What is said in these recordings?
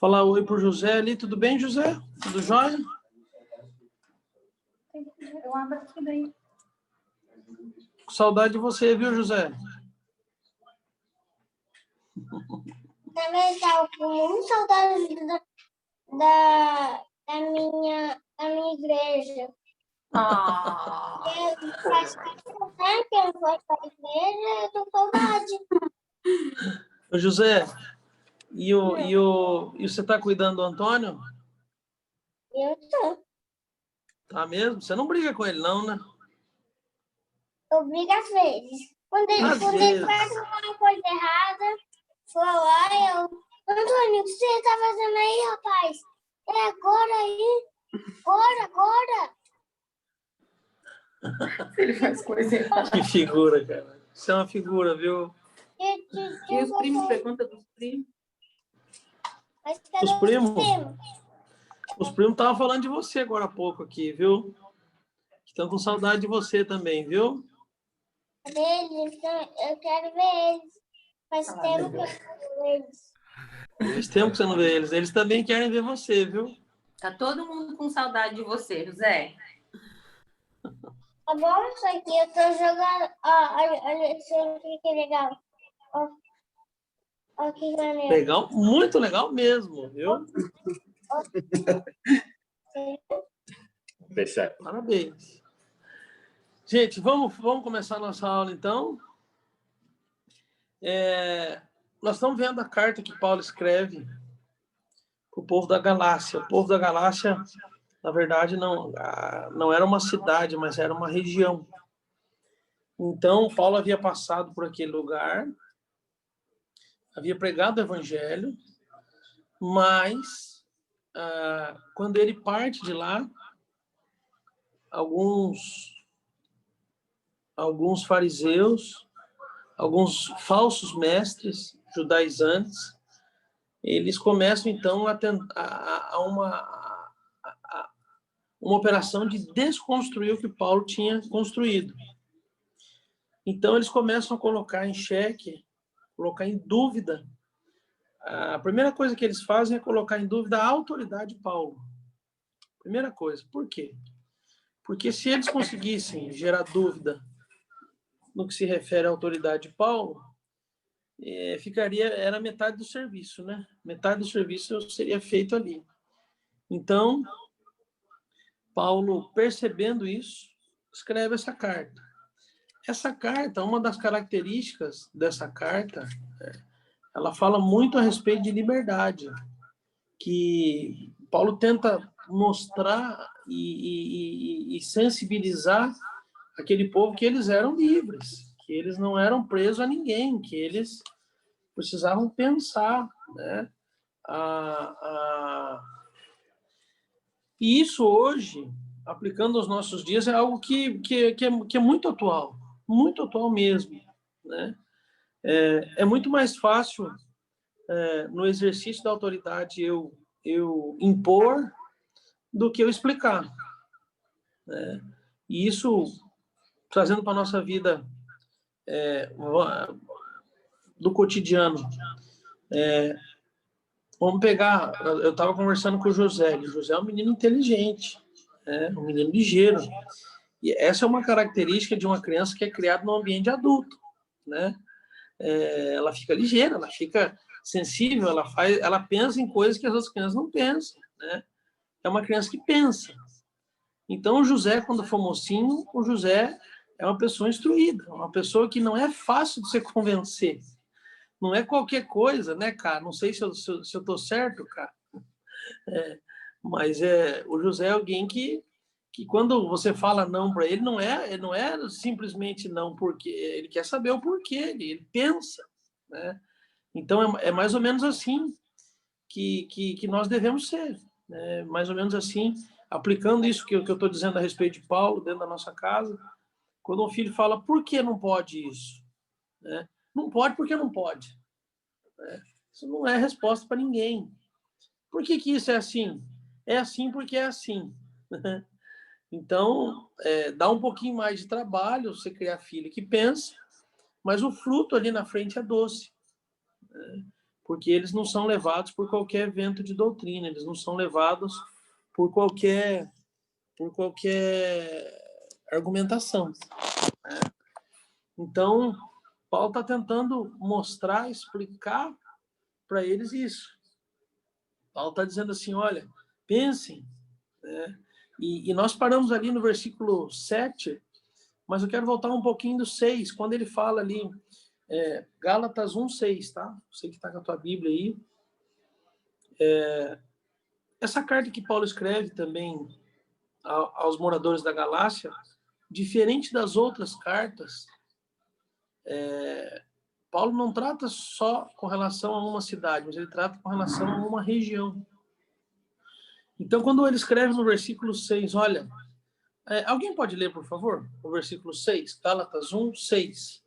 Falar oi pro José ali. Tudo bem, José? Tudo jóia? Eu abro aqui daí. Com saudade de você, viu, José? Também estava com muita saudade da minha igreja. Faz tempo, né, que eu não vou para a igreja, eu tô com saudade. Ô, José, e você tá cuidando do Antônio? Eu tô. Tá mesmo? Você não briga com ele, não, né? Eu brigo às vezes. Quando ele vezes. faz alguma coisa errada, vou lá e eu... Antônio, o que você tá fazendo aí, rapaz? É agora aí. Agora. Ele faz coisa errada. Que figura, cara. Você é uma figura, viu? E os primos, pergunta dos primos. Mas cadê Os primos? primos? Os primos estavam falando de você agora há pouco aqui, viu? Estão com saudade de você também, viu? Cadê eles? Eu quero ver eles. Faz tempo que eu não vejo eles. Faz tempo que você não vê eles. Eles também querem ver você, viu? Tá todo mundo com saudade de você, José. Tá bom isso aqui? Eu tô jogando... Ó, olha isso aqui que legal. Ó, que maneiro. Legal, muito legal mesmo, viu? Fechar. Parabéns. Gente, vamos começar a nossa aula, então. Nós estamos vendo a carta que Paulo escreve para o povo da Galácia. O povo da Galácia, na verdade, não era uma cidade, mas era uma região. Então, Paulo havia passado por aquele lugar, havia pregado o evangelho, mas quando ele parte de lá, alguns fariseus, alguns falsos mestres judaizantes, eles começam, então, a uma operação de desconstruir o que Paulo tinha construído. Então, eles começam a colocar em xeque, colocar em dúvida. A primeira coisa que eles fazem é colocar em dúvida a autoridade de Paulo. Primeira coisa. Por quê? Porque se eles conseguissem gerar dúvida no que se refere à autoridade de Paulo, era metade do serviço, né? Metade do serviço seria feito ali. Então, Paulo, percebendo isso, escreve essa carta. Essa carta, uma das características dessa carta, ela fala muito a respeito de liberdade, que Paulo tenta mostrar e sensibilizar aquele povo que eles eram livres, que eles não eram presos a ninguém, que eles precisavam pensar, né? E isso hoje, aplicando aos nossos dias, é algo que é muito atual mesmo, né? É muito mais fácil, no exercício da autoridade, eu impor do que eu explicar, né? E isso, trazendo para a nossa vida do cotidiano, vamos pegar, eu estava conversando com o José é um menino inteligente, um menino ligeiro, e essa é uma característica de uma criança que é criada num ambiente adulto, né? Ela fica ligeira, ela fica sensível, ela pensa em coisas que as outras crianças não pensam, né? É uma criança que pensa. Então, o José, quando for mocinho, o José é uma pessoa instruída, uma pessoa que não é fácil de se convencer. Não é qualquer coisa, né, cara? Não sei se eu estou certo, cara. Mas o José é alguém que quando você fala não para ele, não é simplesmente não porque ele quer saber o porquê, ele pensa, né? Então, é mais ou menos assim que nós devemos ser, né? Mais ou menos assim, aplicando isso que eu estou dizendo a respeito de Paulo dentro da nossa casa, quando um filho fala, por que não pode isso? Né? Não pode porque não pode. Né? Isso não é resposta para ninguém. Por que isso é assim? É assim porque é assim. Então, dá um pouquinho mais de trabalho você criar filho que pensa, mas o fruto ali na frente é doce. Né? porque eles não são levados por qualquer vento de doutrina, eles não são levados por qualquer argumentação, né? Então, Paulo está tentando mostrar, explicar para eles isso. Paulo está dizendo assim, olha, pensem, né? E nós paramos ali no versículo 7, mas eu quero voltar um pouquinho do 6, quando ele fala ali, Gálatas 1:6, tá? Você que está com a tua Bíblia aí. Essa carta que Paulo escreve também aos moradores da Galácia, diferente das outras cartas, Paulo não trata só com relação a uma cidade, mas ele trata com relação a uma região. Então, quando ele escreve no versículo 6, olha, alguém pode ler, por favor, o versículo 6, Gálatas 1:6.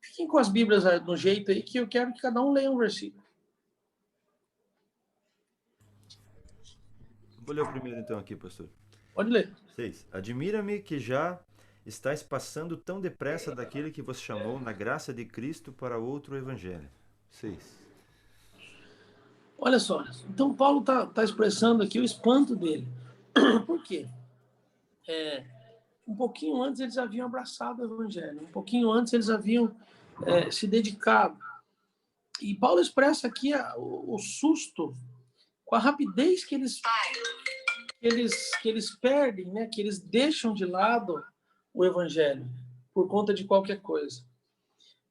Fiquem com as Bíblias no jeito aí, que eu quero que cada um leia um versículo. Vou ler o primeiro então aqui, pastor. Pode ler. 6. Admira-me que já estáis passando tão depressa daquele que vos chamou na graça de Cristo para outro evangelho. 6. Olha só, então Paulo tá expressando aqui o espanto dele. Por quê? Um pouquinho antes eles haviam abraçado o evangelho, um pouquinho antes eles haviam se dedicado. E Paulo expressa aqui o susto com a rapidez que eles perdem, né? Que eles deixam de lado o evangelho por conta de qualquer coisa.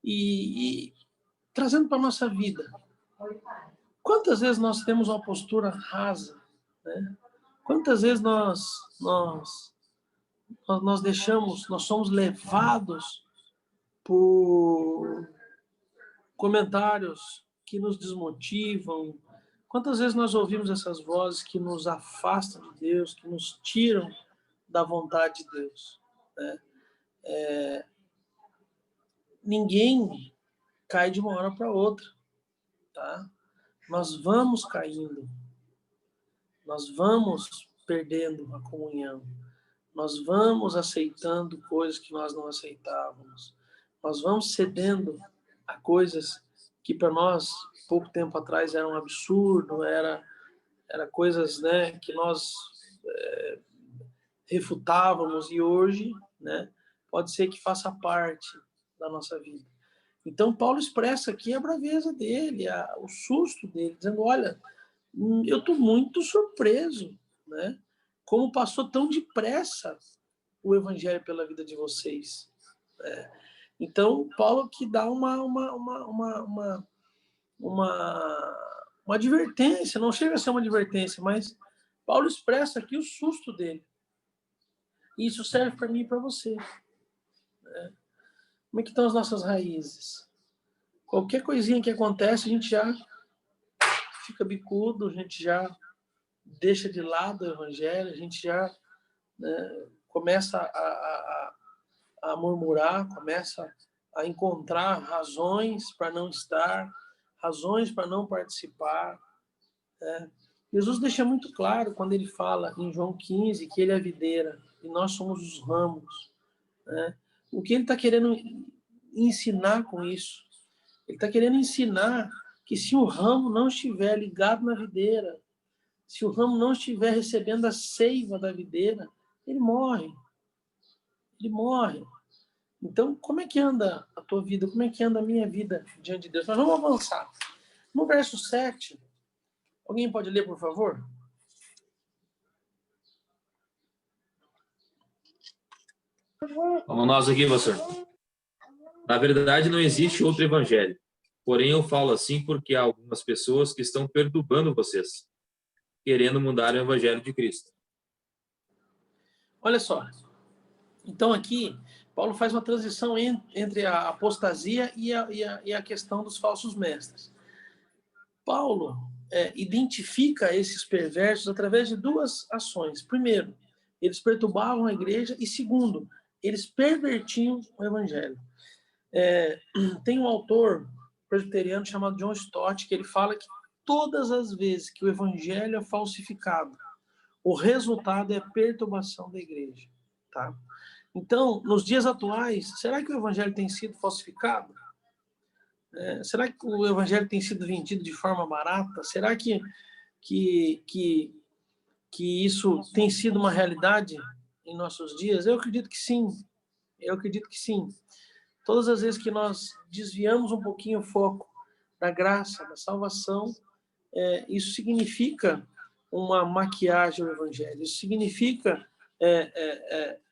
E trazendo para a nossa vida, quantas vezes nós temos uma postura rasa, né? Quantas vezes nós somos levados por comentários que nos desmotivam? Quantas vezes nós ouvimos essas vozes que nos afastam de Deus, que nos tiram da vontade de Deus, né? Ninguém cai de uma hora para outra, tá? Nós vamos caindo, nós vamos perdendo a comunhão, nós vamos aceitando coisas que nós não aceitávamos, nós vamos cedendo a coisas que para nós, pouco tempo atrás, eram um absurdo, era coisas, né, que nós refutávamos, e hoje, né, pode ser que faça parte da nossa vida. Então, Paulo expressa aqui a braveza dele, o susto dele, dizendo, olha, eu estou muito surpreso, né, como passou tão depressa o evangelho pela vida de vocês. Então, Paulo que dá uma advertência, não chega a ser uma advertência, mas Paulo expressa aqui o susto dele. E isso serve para mim e para você, né? Como é que estão as nossas raízes? Qualquer coisinha que acontece, a gente já fica bicudo, a gente já deixa de lado o evangelho, a gente já, né, começa a murmurar, começa a encontrar razões para não estar, razões para não participar, né? Jesus deixa muito claro quando ele fala em João 15 que ele é a videira e nós somos os ramos, né? O que ele está querendo ensinar com isso? Ele está querendo ensinar que se o ramo não estiver ligado na videira, se o ramo não estiver recebendo a seiva da videira, ele morre. Ele morre. Então, como é que anda a tua vida? Como é que anda a minha vida diante de Deus? Nós vamos avançar. No verso 7, alguém pode ler, por favor? Vamos nós aqui, pastor. Na verdade, não existe outro evangelho. Porém, eu falo assim porque há algumas pessoas que estão perturbando vocês, querendo mudar o evangelho de Cristo. Olha só. Então, aqui, Paulo faz uma transição entre a apostasia e a questão dos falsos mestres. Paulo identifica esses perversos através de duas ações. Primeiro, eles perturbavam a igreja, e segundo, eles pervertiam o evangelho. Tem um autor presbiteriano chamado John Stott, que ele fala que todas as vezes que o evangelho é falsificado, o resultado é a perturbação da igreja, tá? Então, nos dias atuais, será que o evangelho tem sido falsificado? Será que o evangelho tem sido vendido de forma barata? Será que isso tem sido uma realidade em nossos dias? Eu acredito que sim. Eu acredito que sim. Todas as vezes que nós desviamos um pouquinho o foco da graça, da salvação, isso significa uma maquiagem ao evangelho. Isso significa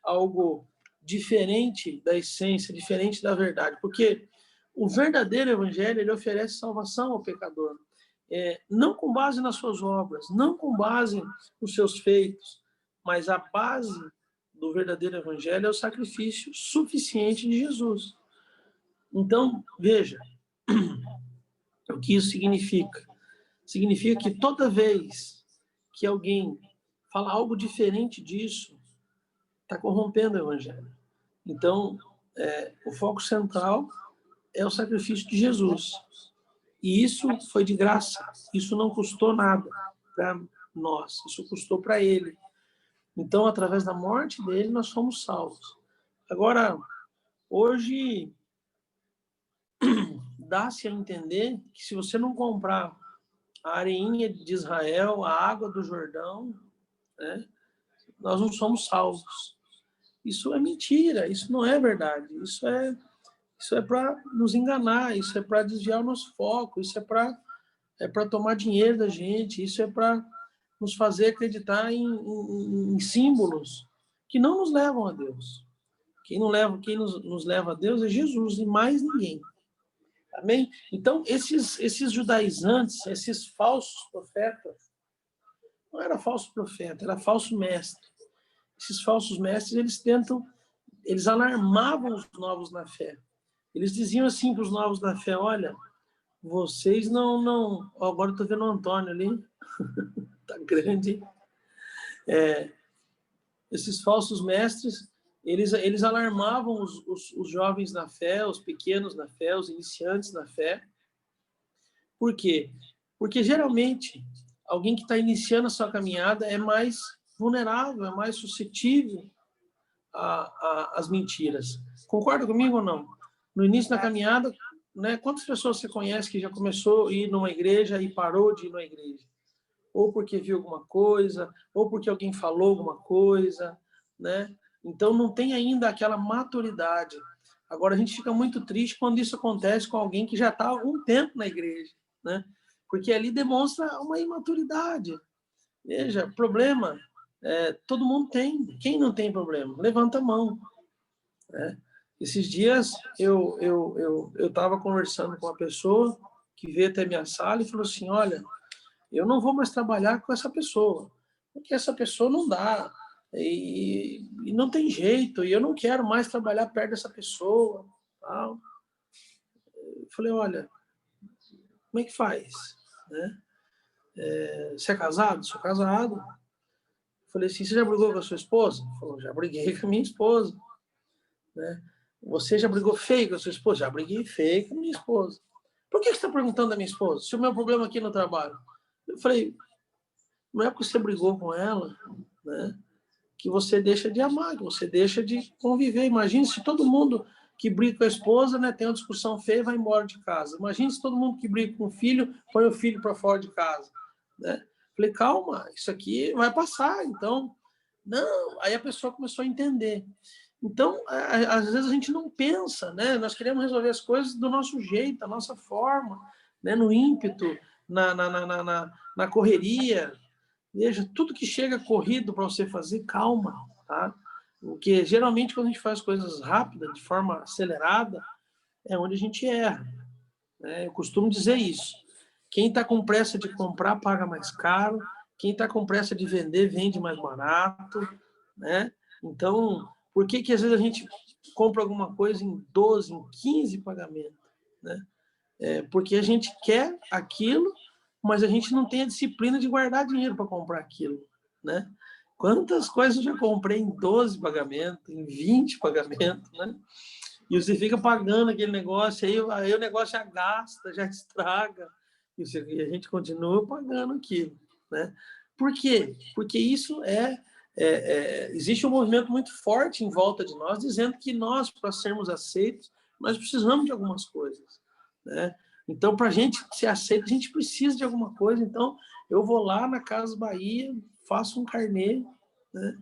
algo diferente da essência, diferente da verdade. Porque o verdadeiro evangelho, ele oferece salvação ao pecador. Não com base nas suas obras, não com base nos seus feitos, mas a base do verdadeiro evangelho é o sacrifício suficiente de Jesus. Então, veja, o que isso significa? Significa que toda vez que alguém fala algo diferente disso, está corrompendo o evangelho. Então, o foco central é o sacrifício de Jesus. E isso foi de graça. Isso não custou nada para nós. Isso custou para ele. Então, através da morte dele, nós somos salvos. Agora, hoje, dá-se a entender que se você não comprar a areinha de Israel, a água do Jordão, nós não somos salvos. Isso é mentira, isso não é verdade. Isso é para nos enganar, isso é para desviar o nosso foco, isso é para tomar dinheiro da gente, isso é para nos fazer acreditar em símbolos que não nos levam a Deus. Quem nos leva a Deus é Jesus e mais ninguém. Amém? Então, esses judaizantes, esses falsos profetas, não era falso profeta, era falso mestre. Esses falsos mestres, eles alarmavam os novos na fé. Eles diziam assim para os novos na fé: olha, vocês não... Agora eu estou vendo o Antônio ali, está grande. Esses falsos mestres, eles alarmavam os jovens na fé, os pequenos na fé, os iniciantes na fé. Por quê? Porque, geralmente, alguém que está iniciando a sua caminhada é mais vulnerável, é mais suscetível às mentiras. Concorda comigo ou não? No início da caminhada, né, quantas pessoas você conhece que já começou a ir numa igreja e parou de ir numa igreja? Ou porque viu alguma coisa, ou porque alguém falou alguma coisa, né? Então, não tem ainda aquela maturidade. Agora, a gente fica muito triste quando isso acontece com alguém que já está há algum tempo na igreja, né? Porque ali demonstra uma imaturidade. Veja, problema, todo mundo tem. Quem não tem problema? Levanta a mão. Né? Esses dias, eu estava conversando com uma pessoa que veio até minha sala e falou assim: olha, eu não vou mais trabalhar com essa pessoa, porque essa pessoa não dá, e não tem jeito, e eu não quero mais trabalhar perto dessa pessoa. Tal. Eu falei: olha, como é que faz? Né? Você é casado? Sou casado. Eu falei assim: você já brigou com a sua esposa? Ele falou: já briguei com a minha esposa. Né? Você já brigou feio com a sua esposa? Já briguei feio com a minha esposa. Por que você está perguntando da minha esposa? Se o meu problema aqui no trabalho. Eu falei: não é porque você brigou com ela, né, que você deixa de amar, que você deixa de conviver. Imagine se todo mundo que briga com a esposa, né, tem uma discussão feia e vai embora de casa. Imagine se todo mundo que briga com o filho põe o filho para fora de casa. Né? Falei: calma, isso aqui vai passar. Então, não. Aí a pessoa começou a entender. Então, às vezes a gente não pensa, né? Nós queremos resolver as coisas do nosso jeito, da nossa forma, né? No ímpeto, na correria. Veja, tudo que chega corrido para você fazer, calma, tá? Porque geralmente quando a gente faz coisas rápidas, de forma acelerada, é onde a gente erra. Né? Eu costumo dizer isso. Quem está com pressa de comprar, paga mais caro. Quem está com pressa de vender, vende mais barato. Né? Então, por que às vezes a gente compra alguma coisa em 12, em 15 pagamentos? Né? Porque a gente quer aquilo, mas a gente não tem a disciplina de guardar dinheiro para comprar aquilo. Né? Quantas coisas eu já comprei em 12 pagamentos, em 20 pagamentos, né? E você fica pagando aquele negócio, aí o negócio já gasta, já estraga, e a gente continua pagando aquilo. Né? Por quê? Porque isso existe um movimento muito forte em volta de nós, dizendo que nós, para sermos aceitos, nós precisamos de algumas coisas. né? Então, para a gente ser aceito, a gente precisa de alguma coisa. Então, eu vou lá na Casas Bahia, faço um carnê, né,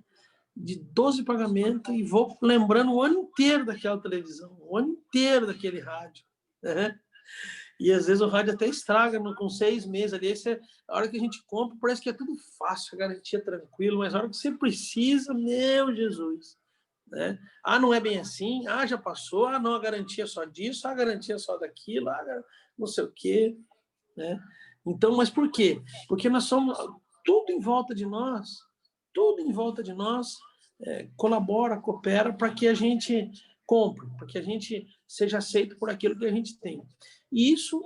de 12 pagamentos e vou lembrando o ano inteiro daquela televisão, o ano inteiro daquele rádio, né? E às vezes o rádio até estraga com 6 meses ali. A hora que a gente compra, parece que é tudo fácil, a garantia tranquilo, mas a hora que você precisa, meu Jesus, né? Ah, não é bem assim, ah, já passou, ah, não, a garantia é só disso, ah, a garantia é só daquilo, ah, não sei o quê, né? Então, mas por quê? Porque nós somos, tudo em volta de nós colabora, coopera para que a gente compre, para que a gente seja aceito por aquilo que a gente tem. E isso,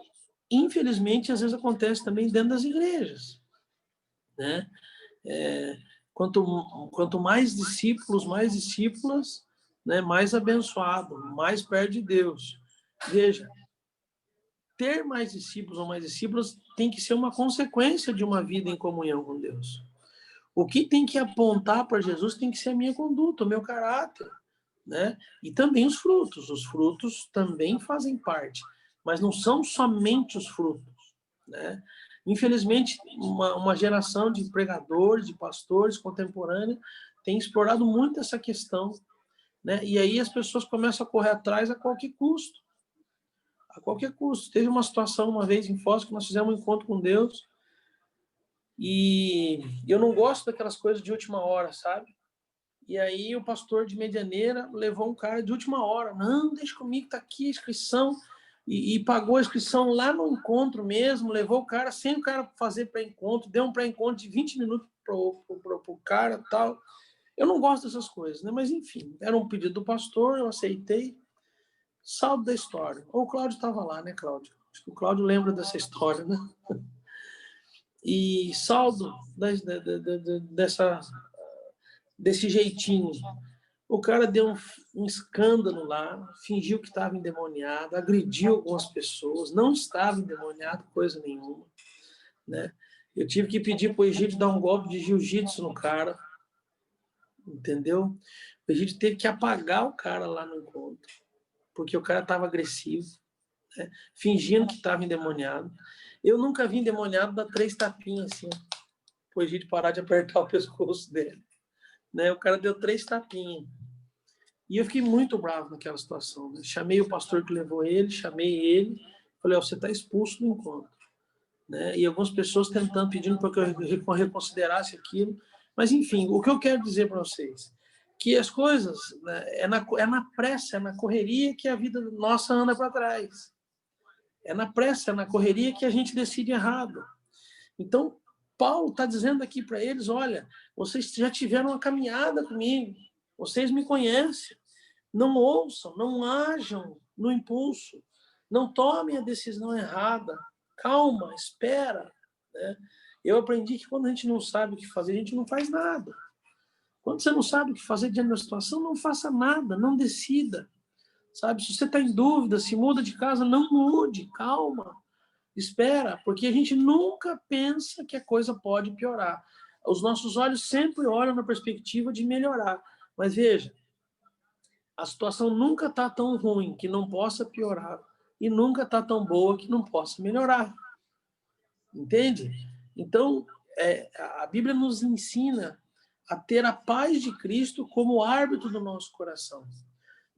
infelizmente, às vezes acontece também dentro das igrejas, né? Quanto mais discípulos, mais discípulas, né, mais abençoado, mais perto de Deus. Veja, ter mais discípulos ou mais discípulas tem que ser uma consequência de uma vida em comunhão com Deus. O que tem que apontar para Jesus tem que ser a minha conduta, o meu caráter, né? E também os frutos. Os frutos também fazem parte, mas não são somente os frutos, né? Infelizmente, uma geração de pregadores, de pastores contemporâneos tem explorado muito essa questão, né? E aí as pessoas começam a correr atrás a qualquer custo. A qualquer custo. Teve uma situação uma vez em Foz que nós fizemos um encontro com Deus e eu não gosto daquelas coisas de última hora, sabe? E aí o pastor de Medianeira levou um cara de última hora. Não, deixa comigo, tá aqui a inscrição. E pagou a inscrição lá no encontro mesmo, levou o cara, sem o cara fazer pré-encontro, deu um pré-encontro de 20 minutos pro cara e tal. Eu não gosto dessas coisas, né? Mas enfim, era um pedido do pastor, eu aceitei. Saldo da história. Ou o Cláudio estava lá, né, Cláudio? Acho que o Cláudio lembra dessa história, né? E saldo desse jeitinho. O cara deu um escândalo lá, fingiu que estava endemoniado, agrediu algumas pessoas, não estava endemoniado, coisa nenhuma, né? Eu tive que pedir para o Egídio dar um golpe de jiu-jitsu no cara, entendeu? O Egídio teve que apagar o cara lá no encontro, porque o cara estava agressivo, né? Fingindo que estava endemoniado. Eu nunca vi endemoniado dar 3 tapinhas assim, para o Egídio parar de apertar o pescoço dele, né? O cara deu 3 tapinhas. E eu fiquei muito bravo naquela situação, né? Chamei o pastor que levou ele, chamei ele, falei, você está expulso do encontro, né? E algumas pessoas tentando, pedindo para que eu reconsiderasse aquilo. Mas, enfim, o que eu quero dizer para vocês, que as coisas, né, é na pressa, é na correria que a vida nossa anda para trás. É na pressa, é na correria que a gente decide errado. Então, Paulo está dizendo aqui para eles, olha, vocês já tiveram uma caminhada comigo, vocês me conhecem, não ouçam, não ajam no impulso, não tomem a decisão errada, calma, espera, né? Eu aprendi que quando a gente não sabe o que fazer, a gente não faz nada. Quando você não sabe o que fazer diante da situação, não faça nada, não decida, sabe? Se você está em dúvida, se muda de casa, não mude, calma, espera, porque a gente nunca pensa que a coisa pode piorar. Os nossos olhos sempre olham na perspectiva de melhorar, mas veja, a situação nunca está tão ruim que não possa piorar e nunca está tão boa que não possa melhorar. Entende? Então, a Bíblia nos ensina a ter a paz de Cristo como árbitro do nosso coração.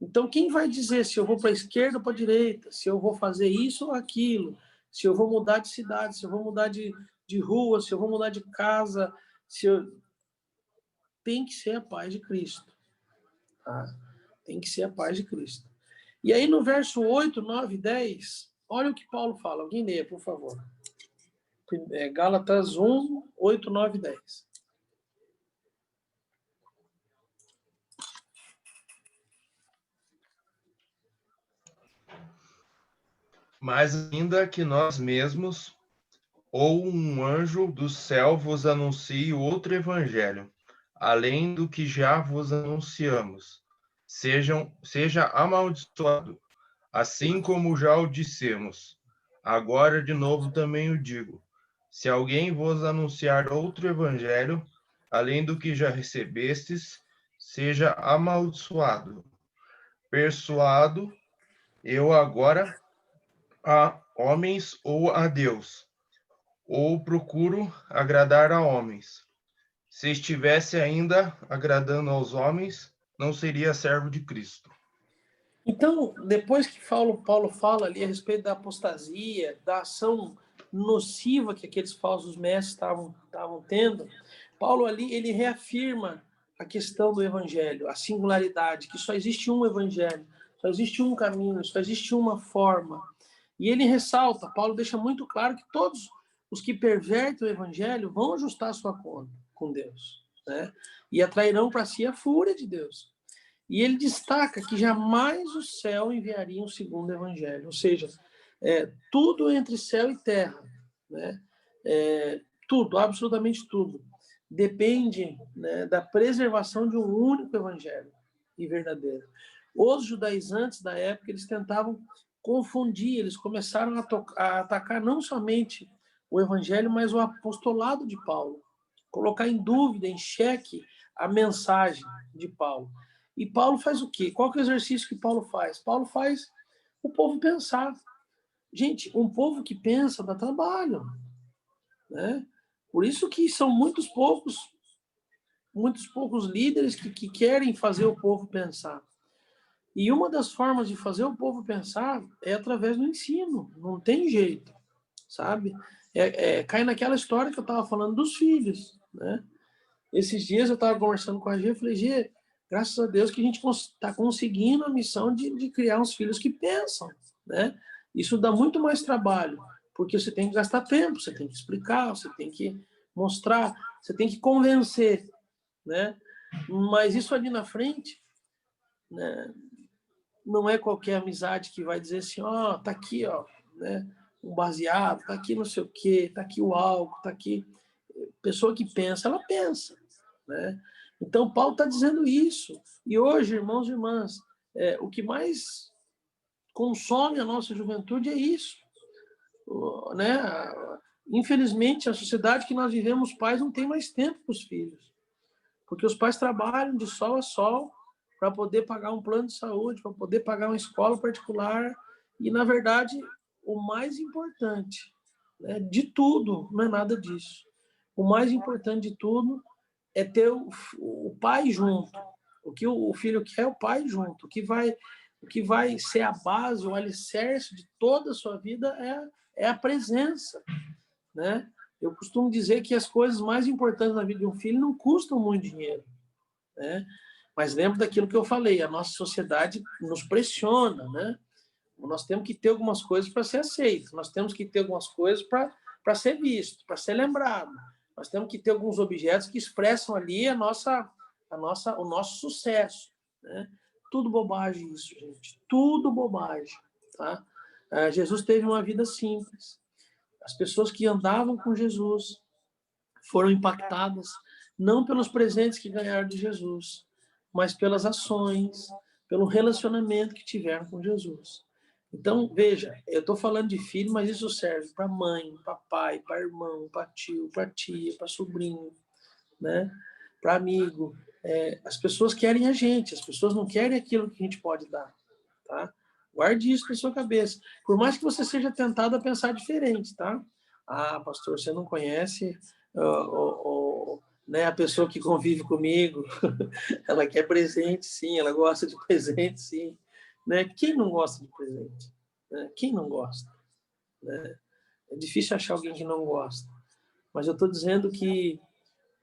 Então, quem vai dizer se eu vou para a esquerda ou para a direita, se eu vou fazer isso ou aquilo, se eu vou mudar de cidade, se eu vou mudar de rua, se eu vou mudar de casa, tem que ser a paz de Cristo. Tá? Tem que ser a paz de Cristo. E aí no verso 8, 9 e 10, olha o que Paulo fala. Alguém leia, por favor. Gálatas 1, 8, 9 e 10. Mais ainda que nós mesmos, ou um anjo do céu vos anuncie outro evangelho, além do que já vos anunciamos, seja amaldiçoado, assim como já o dissemos. Agora de novo também o digo: se alguém vos anunciar outro evangelho, além do que já recebestes, seja amaldiçoado. Persuado, eu agora a homens ou a Deus, ou procuro agradar a homens. Se estivesse ainda agradando aos homens, não seria servo de Cristo. Então, depois que Paulo fala ali a respeito da apostasia, da ação nociva que aqueles falsos mestres estavam tendo, Paulo ali ele reafirma a questão do evangelho, a singularidade, que só existe um evangelho, só existe um caminho, só existe uma forma. E ele ressalta, Paulo deixa muito claro que todos os que pervertem o evangelho vão ajustar a sua conta com Deus, né? E atrairão para si a fúria de Deus. E ele destaca que jamais o céu enviaria um segundo evangelho, ou seja, tudo entre céu e terra, né? Tudo, absolutamente tudo, depende, né, da preservação de um único evangelho e verdadeiro. Os judaizantes da época, eles tentavam confundir, eles começaram a atacar não somente o evangelho, mas o apostolado de Paulo, colocar em dúvida, em xeque, a mensagem de Paulo. E Paulo faz o quê? Qual que é o exercício que Paulo faz? Paulo faz o povo pensar. Gente, um povo que pensa dá trabalho, né? Por isso que são muitos poucos líderes que querem fazer o povo pensar. E uma das formas de fazer o povo pensar é através do ensino. Não tem jeito, sabe? Cai naquela história que eu estava falando dos filhos, né? Esses dias eu estava conversando com a Gê, eu falei, Gê, graças a Deus que a gente está conseguindo a missão de criar uns filhos que pensam, né? Isso dá muito mais trabalho, porque você tem que gastar tempo, você tem que explicar, você tem que mostrar, você tem que convencer, né? Mas isso ali na frente, né, não é qualquer amizade que vai dizer assim, ó, tá aqui, ó, né, um baseado, tá aqui não sei o quê, tá aqui o álcool, tá aqui. Pessoa que pensa, ela pensa, né? Então, Paulo está dizendo isso. E hoje, irmãos e irmãs, o que mais consome a nossa juventude é isso, né? Infelizmente, a sociedade que nós vivemos, os pais não têm mais tempo para os filhos, porque os pais trabalham de sol a sol para poder pagar um plano de saúde, para poder pagar uma escola particular, e, na verdade, o mais importante, né, de tudo não é nada disso. O mais importante de tudo é ter o pai junto. O que o filho quer é o pai junto. O que vai ser a base, o alicerce de toda a sua vida é a presença, né? Eu costumo dizer que as coisas mais importantes na vida de um filho não custam muito dinheiro, né? Mas lembro daquilo que eu falei, a nossa sociedade nos pressiona, né? Nós temos que ter algumas coisas para ser aceito, nós temos que ter algumas coisas para ser visto, para ser lembrado. Nós temos que ter alguns objetos que expressam ali o nosso sucesso, né? Tudo bobagem isso, gente. Tudo bobagem, tá? Jesus teve uma vida simples. As pessoas que andavam com Jesus foram impactadas não pelos presentes que ganharam de Jesus, mas pelas ações, pelo relacionamento que tiveram com Jesus. Então, veja, eu estou falando de filho, mas isso serve para mãe, para pai, para irmão, para tio, para tia, para sobrinho, né? Para amigo. As pessoas querem a gente, as pessoas não querem aquilo que a gente pode dar, tá? Guarde isso na sua cabeça. Por mais que você seja tentado a pensar diferente, tá? Ah, pastor, você não conhece né, a pessoa que convive comigo. Ela quer presente, sim. Ela gosta de presente, sim. Né? Quem não gosta de presente? Né? Quem não gosta? Né? É difícil achar alguém que não gosta. Mas eu estou dizendo que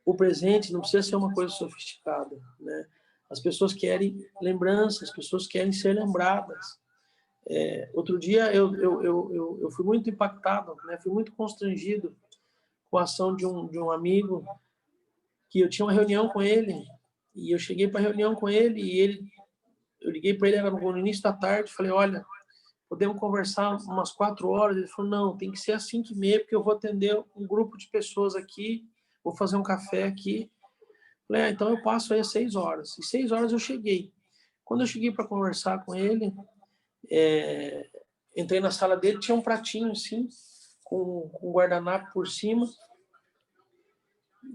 o presente não precisa ser uma coisa sofisticada, né? As pessoas querem lembranças, as pessoas querem ser lembradas. Outro dia eu fui muito impactado, né? Fui muito constrangido com a ação de um amigo, que eu tinha uma reunião com ele, e eu cheguei para a reunião com ele, e eu liguei para ele, era no início da tarde, falei, olha, podemos conversar umas 4 horas? Ele falou, não, tem que ser às 5h30, porque eu vou atender um grupo de pessoas aqui, vou fazer um café aqui. Falei, então eu passo aí às 6 horas. E 6 horas eu cheguei. Quando eu cheguei para conversar com ele, entrei na sala dele, tinha um pratinho assim, com guardanapo por cima,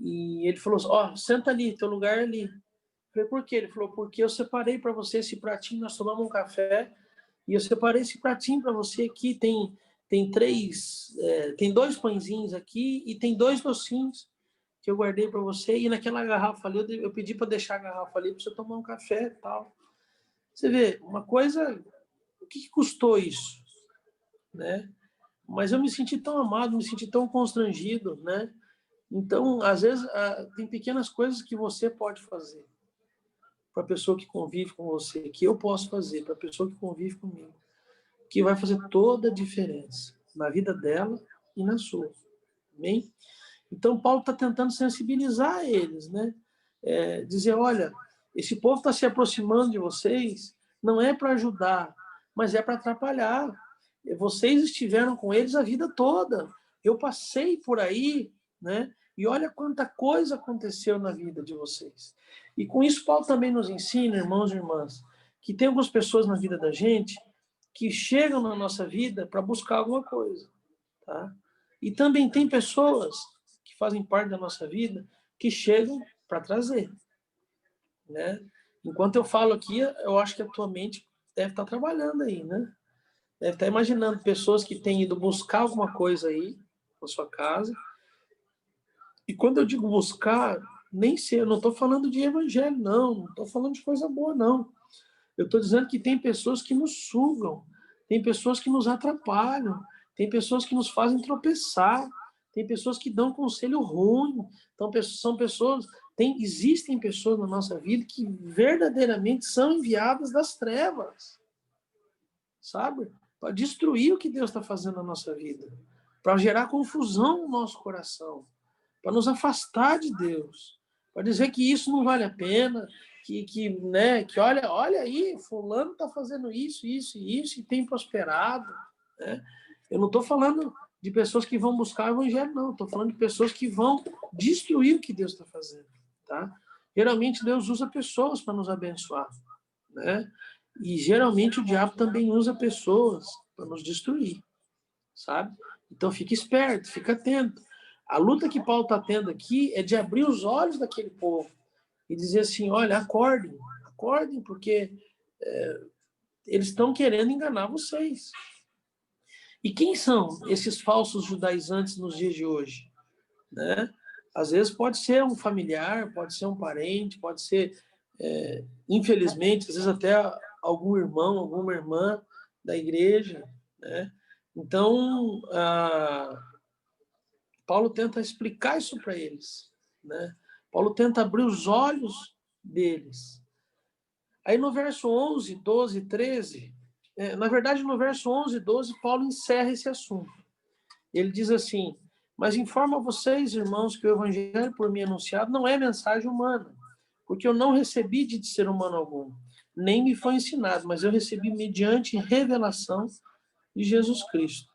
e ele falou, ó, senta ali, teu lugar é ali. Eu falei, por quê? Ele falou, porque eu separei para você esse pratinho, nós tomamos um café, E eu separei esse pratinho para você aqui, tem 2 pãezinhos aqui e tem 2 docinhos que eu guardei para você. E naquela garrafa ali, eu pedi para deixar a garrafa ali para você tomar um café e tal. Você vê, uma coisa, o que custou isso? Né? Mas eu me senti tão amado, me senti tão constrangido, né? Então, às vezes, tem pequenas coisas que você pode fazer para a pessoa que convive com você, que eu posso fazer para a pessoa que convive comigo, que vai fazer toda a diferença na vida dela e na sua. Amém? Então, Paulo está tentando sensibilizar eles, né? Dizer, olha, esse povo está se aproximando de vocês, não é para ajudar, mas é para atrapalhar. Vocês estiveram com eles a vida toda. Eu passei por aí, né? E olha quanta coisa aconteceu na vida de vocês. E com isso, Paulo também nos ensina, irmãos e irmãs, que tem algumas pessoas na vida da gente que chegam na nossa vida para buscar alguma coisa. Tá? E também tem pessoas que fazem parte da nossa vida que chegam para trazer. Né? Enquanto eu falo aqui, eu acho que a tua mente deve estar trabalhando aí, né? Deve estar imaginando pessoas que têm ido buscar alguma coisa aí na sua casa. E quando eu digo buscar, nem sei, eu não estou falando de evangelho, não estou falando de coisa boa, não. Eu estou dizendo que tem pessoas que nos sugam, tem pessoas que nos atrapalham, tem pessoas que nos fazem tropeçar, tem pessoas que dão conselho ruim. Então, são pessoas, existem pessoas na nossa vida que verdadeiramente são enviadas das trevas, sabe? Para destruir o que Deus está fazendo na nossa vida, para gerar confusão no nosso coração, para nos afastar de Deus, para dizer que isso não vale a pena, que olha aí, fulano está fazendo isso e tem prosperado. Né? Eu não estou falando de pessoas que vão buscar o evangelho, não. Estou falando de pessoas que vão destruir o que Deus está fazendo. Tá? Geralmente Deus usa pessoas para nos abençoar. Né? E geralmente o diabo também usa pessoas para nos destruir. Sabe? Então fique esperto, fique atento. A luta que Paulo está tendo aqui é de abrir os olhos daquele povo e dizer assim, olha, acordem, porque eles estão querendo enganar vocês. E quem são esses falsos judaizantes nos dias de hoje? Né? Às vezes pode ser um familiar, pode ser um parente, pode ser, infelizmente, às vezes até algum irmão, alguma irmã da igreja. Né? Então, Paulo tenta explicar isso para eles. Né? Paulo tenta abrir os olhos deles. Aí no verso 11, 12 e 13, na verdade no verso 11 e 12, Paulo encerra esse assunto. Ele diz assim, mas informo a vocês, irmãos, que o evangelho por mim anunciado não é mensagem humana, porque eu não recebi de ser humano algum, nem me foi ensinado, mas eu recebi mediante revelação de Jesus Cristo.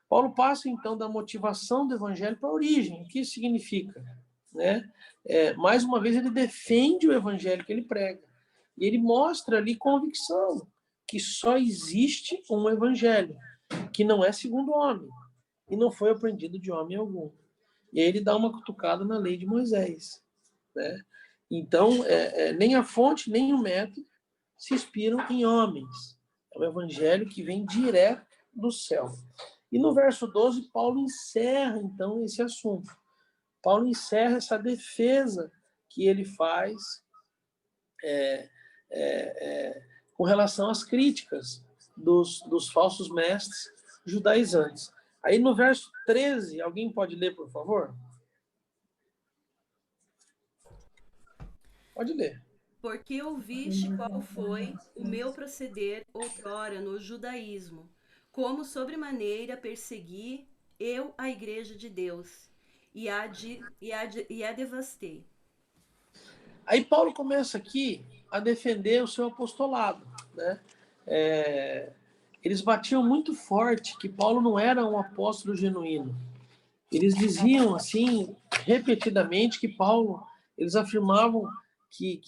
Paulo passa, então, da motivação do evangelho para a origem. O que isso significa? Né? Mais uma vez, ele defende o evangelho que ele prega. E ele mostra ali convicção que só existe um evangelho, que não é segundo o homem, e não foi aprendido de homem algum. E aí ele dá uma cutucada na lei de Moisés. Né? Então, nem a fonte, nem o método se inspiram em homens. É o evangelho que vem direto do céu. E no verso 12, Paulo encerra, então, esse assunto. Paulo encerra essa defesa que ele faz com relação às críticas dos falsos mestres judaizantes. Aí no verso 13, alguém pode ler, por favor? Pode ler. Porque ouviste qual foi o meu proceder outrora no judaísmo, como sobremaneira persegui eu a igreja de Deus, e a devastei. Aí Paulo começa aqui a defender o seu apostolado. Né? Eles batiam muito forte que Paulo não era um apóstolo genuíno. Eles diziam assim, repetidamente, eles afirmavam que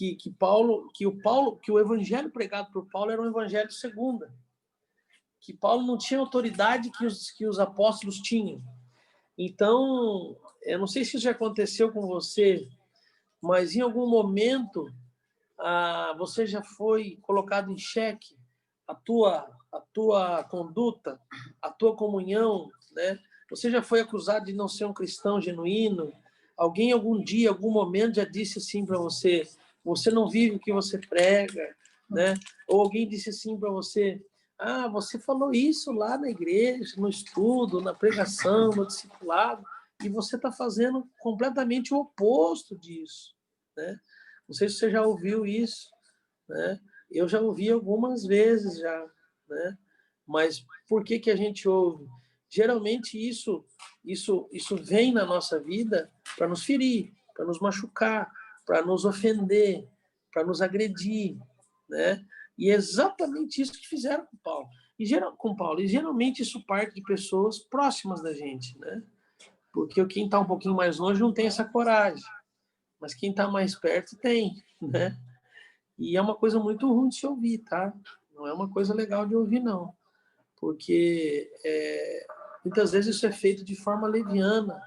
o evangelho pregado por Paulo era um evangelho de segunda, que Paulo não tinha autoridade que os apóstolos tinham. Então, eu não sei se isso já aconteceu com você, mas em algum momento você já foi colocado em xeque a tua a tua conduta, a tua comunhão, né? Você já foi acusado de não ser um cristão genuíno? Alguém algum dia, algum momento já disse assim para você, você não vive o que você prega, né? Ou alguém disse assim para você, ah, você falou isso lá na igreja, no estudo, na pregação, no discipulado, e você está fazendo completamente o oposto disso, né? Não sei se você já ouviu isso, né? Eu já ouvi algumas vezes já, né? Mas por que que a gente ouve? Geralmente isso vem na nossa vida para nos ferir, para nos machucar, para nos ofender, para nos agredir, né? E é exatamente isso que fizeram com Paulo. E geralmente isso parte de pessoas próximas da gente, né? Porque quem está um pouquinho mais longe não tem essa coragem, mas quem está mais perto tem, né? E é uma coisa muito ruim de se ouvir, tá? Não é uma coisa legal de ouvir, não. Porque muitas vezes isso é feito de forma leviana,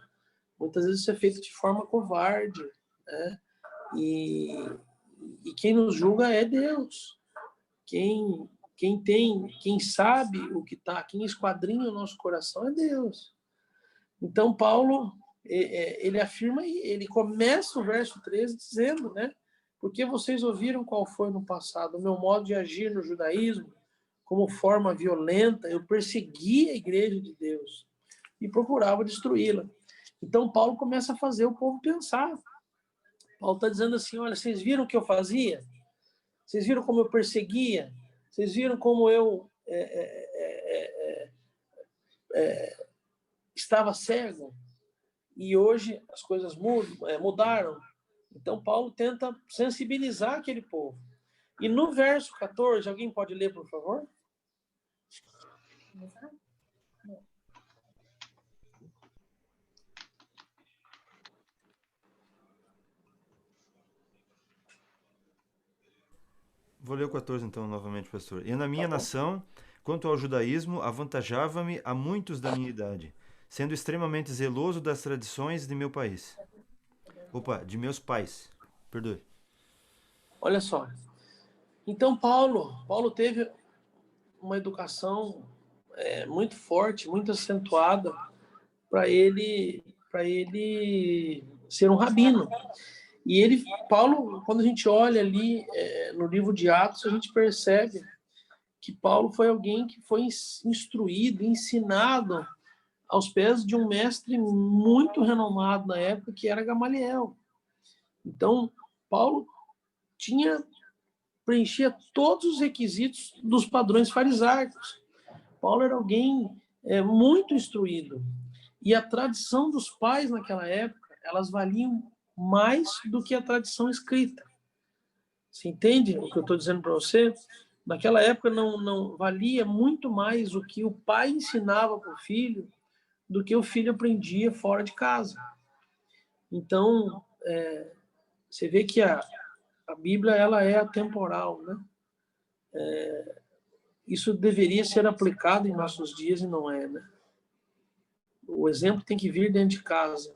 muitas vezes isso é feito de forma covarde, né? E quem nos julga é Deus. Quem sabe o que está, quem esquadrinha o nosso coração é Deus. Então, Paulo, ele afirma, ele começa o verso 13 dizendo, né? Porque vocês ouviram qual foi no passado o meu modo de agir no judaísmo, como forma violenta, eu perseguia a igreja de Deus e procurava destruí-la. Então, Paulo começa a fazer o povo pensar. Paulo está dizendo assim, olha, vocês viram o que eu fazia? Vocês viram como eu perseguia? Vocês viram como eu estava cego? E hoje as coisas mudaram. Então, Paulo tenta sensibilizar aquele povo. E no verso 14, alguém pode ler, por favor? Vou ler o 14 então novamente, pastor. E na minha nação, quanto ao judaísmo, avantajava-me a muitos da minha idade, sendo extremamente zeloso das tradições de meu país. De meus pais. Perdoe. Olha só. Então, Paulo teve uma educação muito forte, muito acentuada para ele ser um rabino. E Paulo, quando a gente olha ali no livro de Atos, a gente percebe que Paulo foi alguém que foi instruído, ensinado aos pés de um mestre muito renomado na época, que era Gamaliel. Então, Paulo preenchia todos os requisitos dos padrões farisaicos. Paulo era alguém muito instruído. E a tradição dos pais naquela época, elas valiam mais do que a tradição escrita. Você entende o que eu estou dizendo para você? Naquela época não valia muito mais o que o pai ensinava para o filho do que o filho aprendia fora de casa. Então, você vê que a Bíblia ela é atemporal, né? Isso deveria ser aplicado em nossos dias e não é, né? O exemplo tem que vir dentro de casa.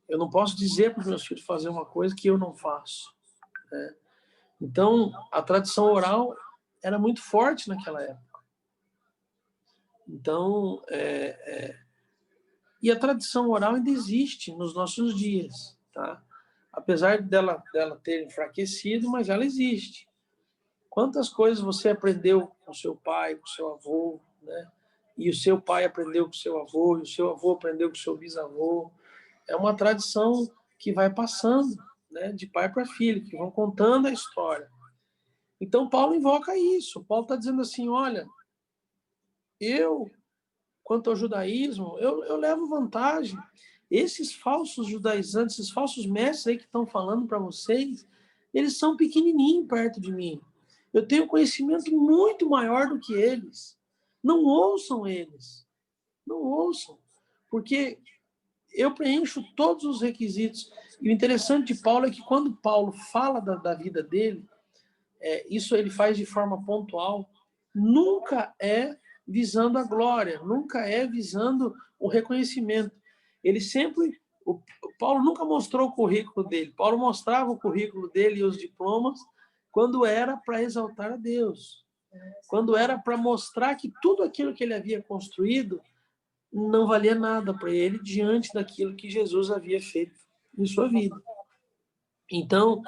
Eu não posso dizer para os meus filhos fazer uma coisa que eu não faço, né? Então, a tradição oral era muito forte naquela época. Então, e a tradição oral ainda existe nos nossos dias, tá? Apesar dela ter enfraquecido, mas ela existe. Quantas coisas você aprendeu com seu pai, com seu avô, né? E o seu pai aprendeu com o seu avô, e o seu avô aprendeu com o seu bisavô. É uma tradição que vai passando, né, de pai para filho, que vão contando a história. Então, Paulo invoca isso. Paulo está dizendo assim, olha, quanto ao judaísmo, eu levo vantagem. Esses falsos judaizantes, esses falsos mestres aí que estão falando para vocês, eles são pequenininhos perto de mim. Eu tenho conhecimento muito maior do que eles. Não ouçam eles. Não ouçam. Porque eu preencho todos os requisitos. E o interessante de Paulo é que quando Paulo fala da vida dele, isso ele faz de forma pontual, nunca é visando a glória, nunca é visando o reconhecimento. Paulo nunca mostrou o currículo dele. Paulo mostrava o currículo dele e os diplomas quando era para exaltar a Deus, quando era para mostrar que tudo aquilo que ele havia construído não valia nada para ele diante daquilo que Jesus havia feito em sua vida. Então,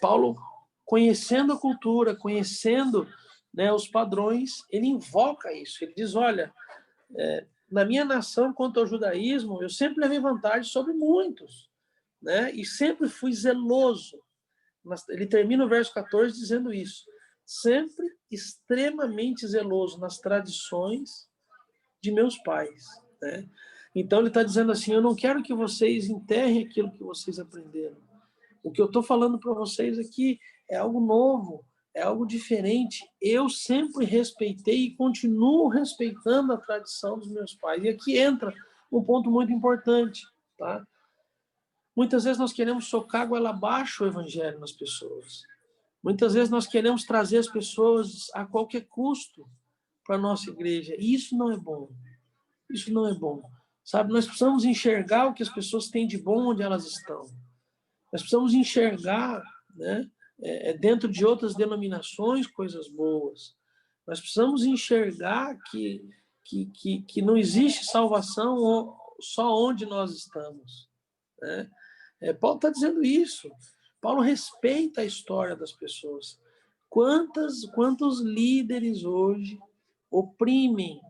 Paulo, conhecendo a cultura, conhecendo, né, os padrões, ele invoca isso. Ele diz, olha, na minha nação, quanto ao judaísmo, eu sempre levei vantagem sobre muitos, né? E sempre fui zeloso. Ele termina o verso 14 dizendo isso. Sempre extremamente zeloso nas tradições de meus pais, né? Então ele está dizendo assim, eu não quero que vocês enterrem aquilo que vocês aprenderam. O que eu estou falando para vocês aqui é algo novo, é algo diferente. Eu sempre respeitei e continuo respeitando a tradição dos meus pais. E aqui entra um ponto muito importante, tá? Muitas vezes nós queremos socar goela abaixo o evangelho nas pessoas. Muitas vezes nós queremos trazer as pessoas a qualquer custo para a nossa igreja. E isso não é bom. Isso não é bom. Sabe, nós precisamos enxergar o que as pessoas têm de bom onde elas estão. Nós precisamos enxergar, né, dentro de outras denominações, coisas boas. Nós precisamos enxergar que não existe salvação só onde nós estamos, né? Paulo está dizendo isso. Paulo respeita a história das pessoas. Quantos líderes hoje oprimem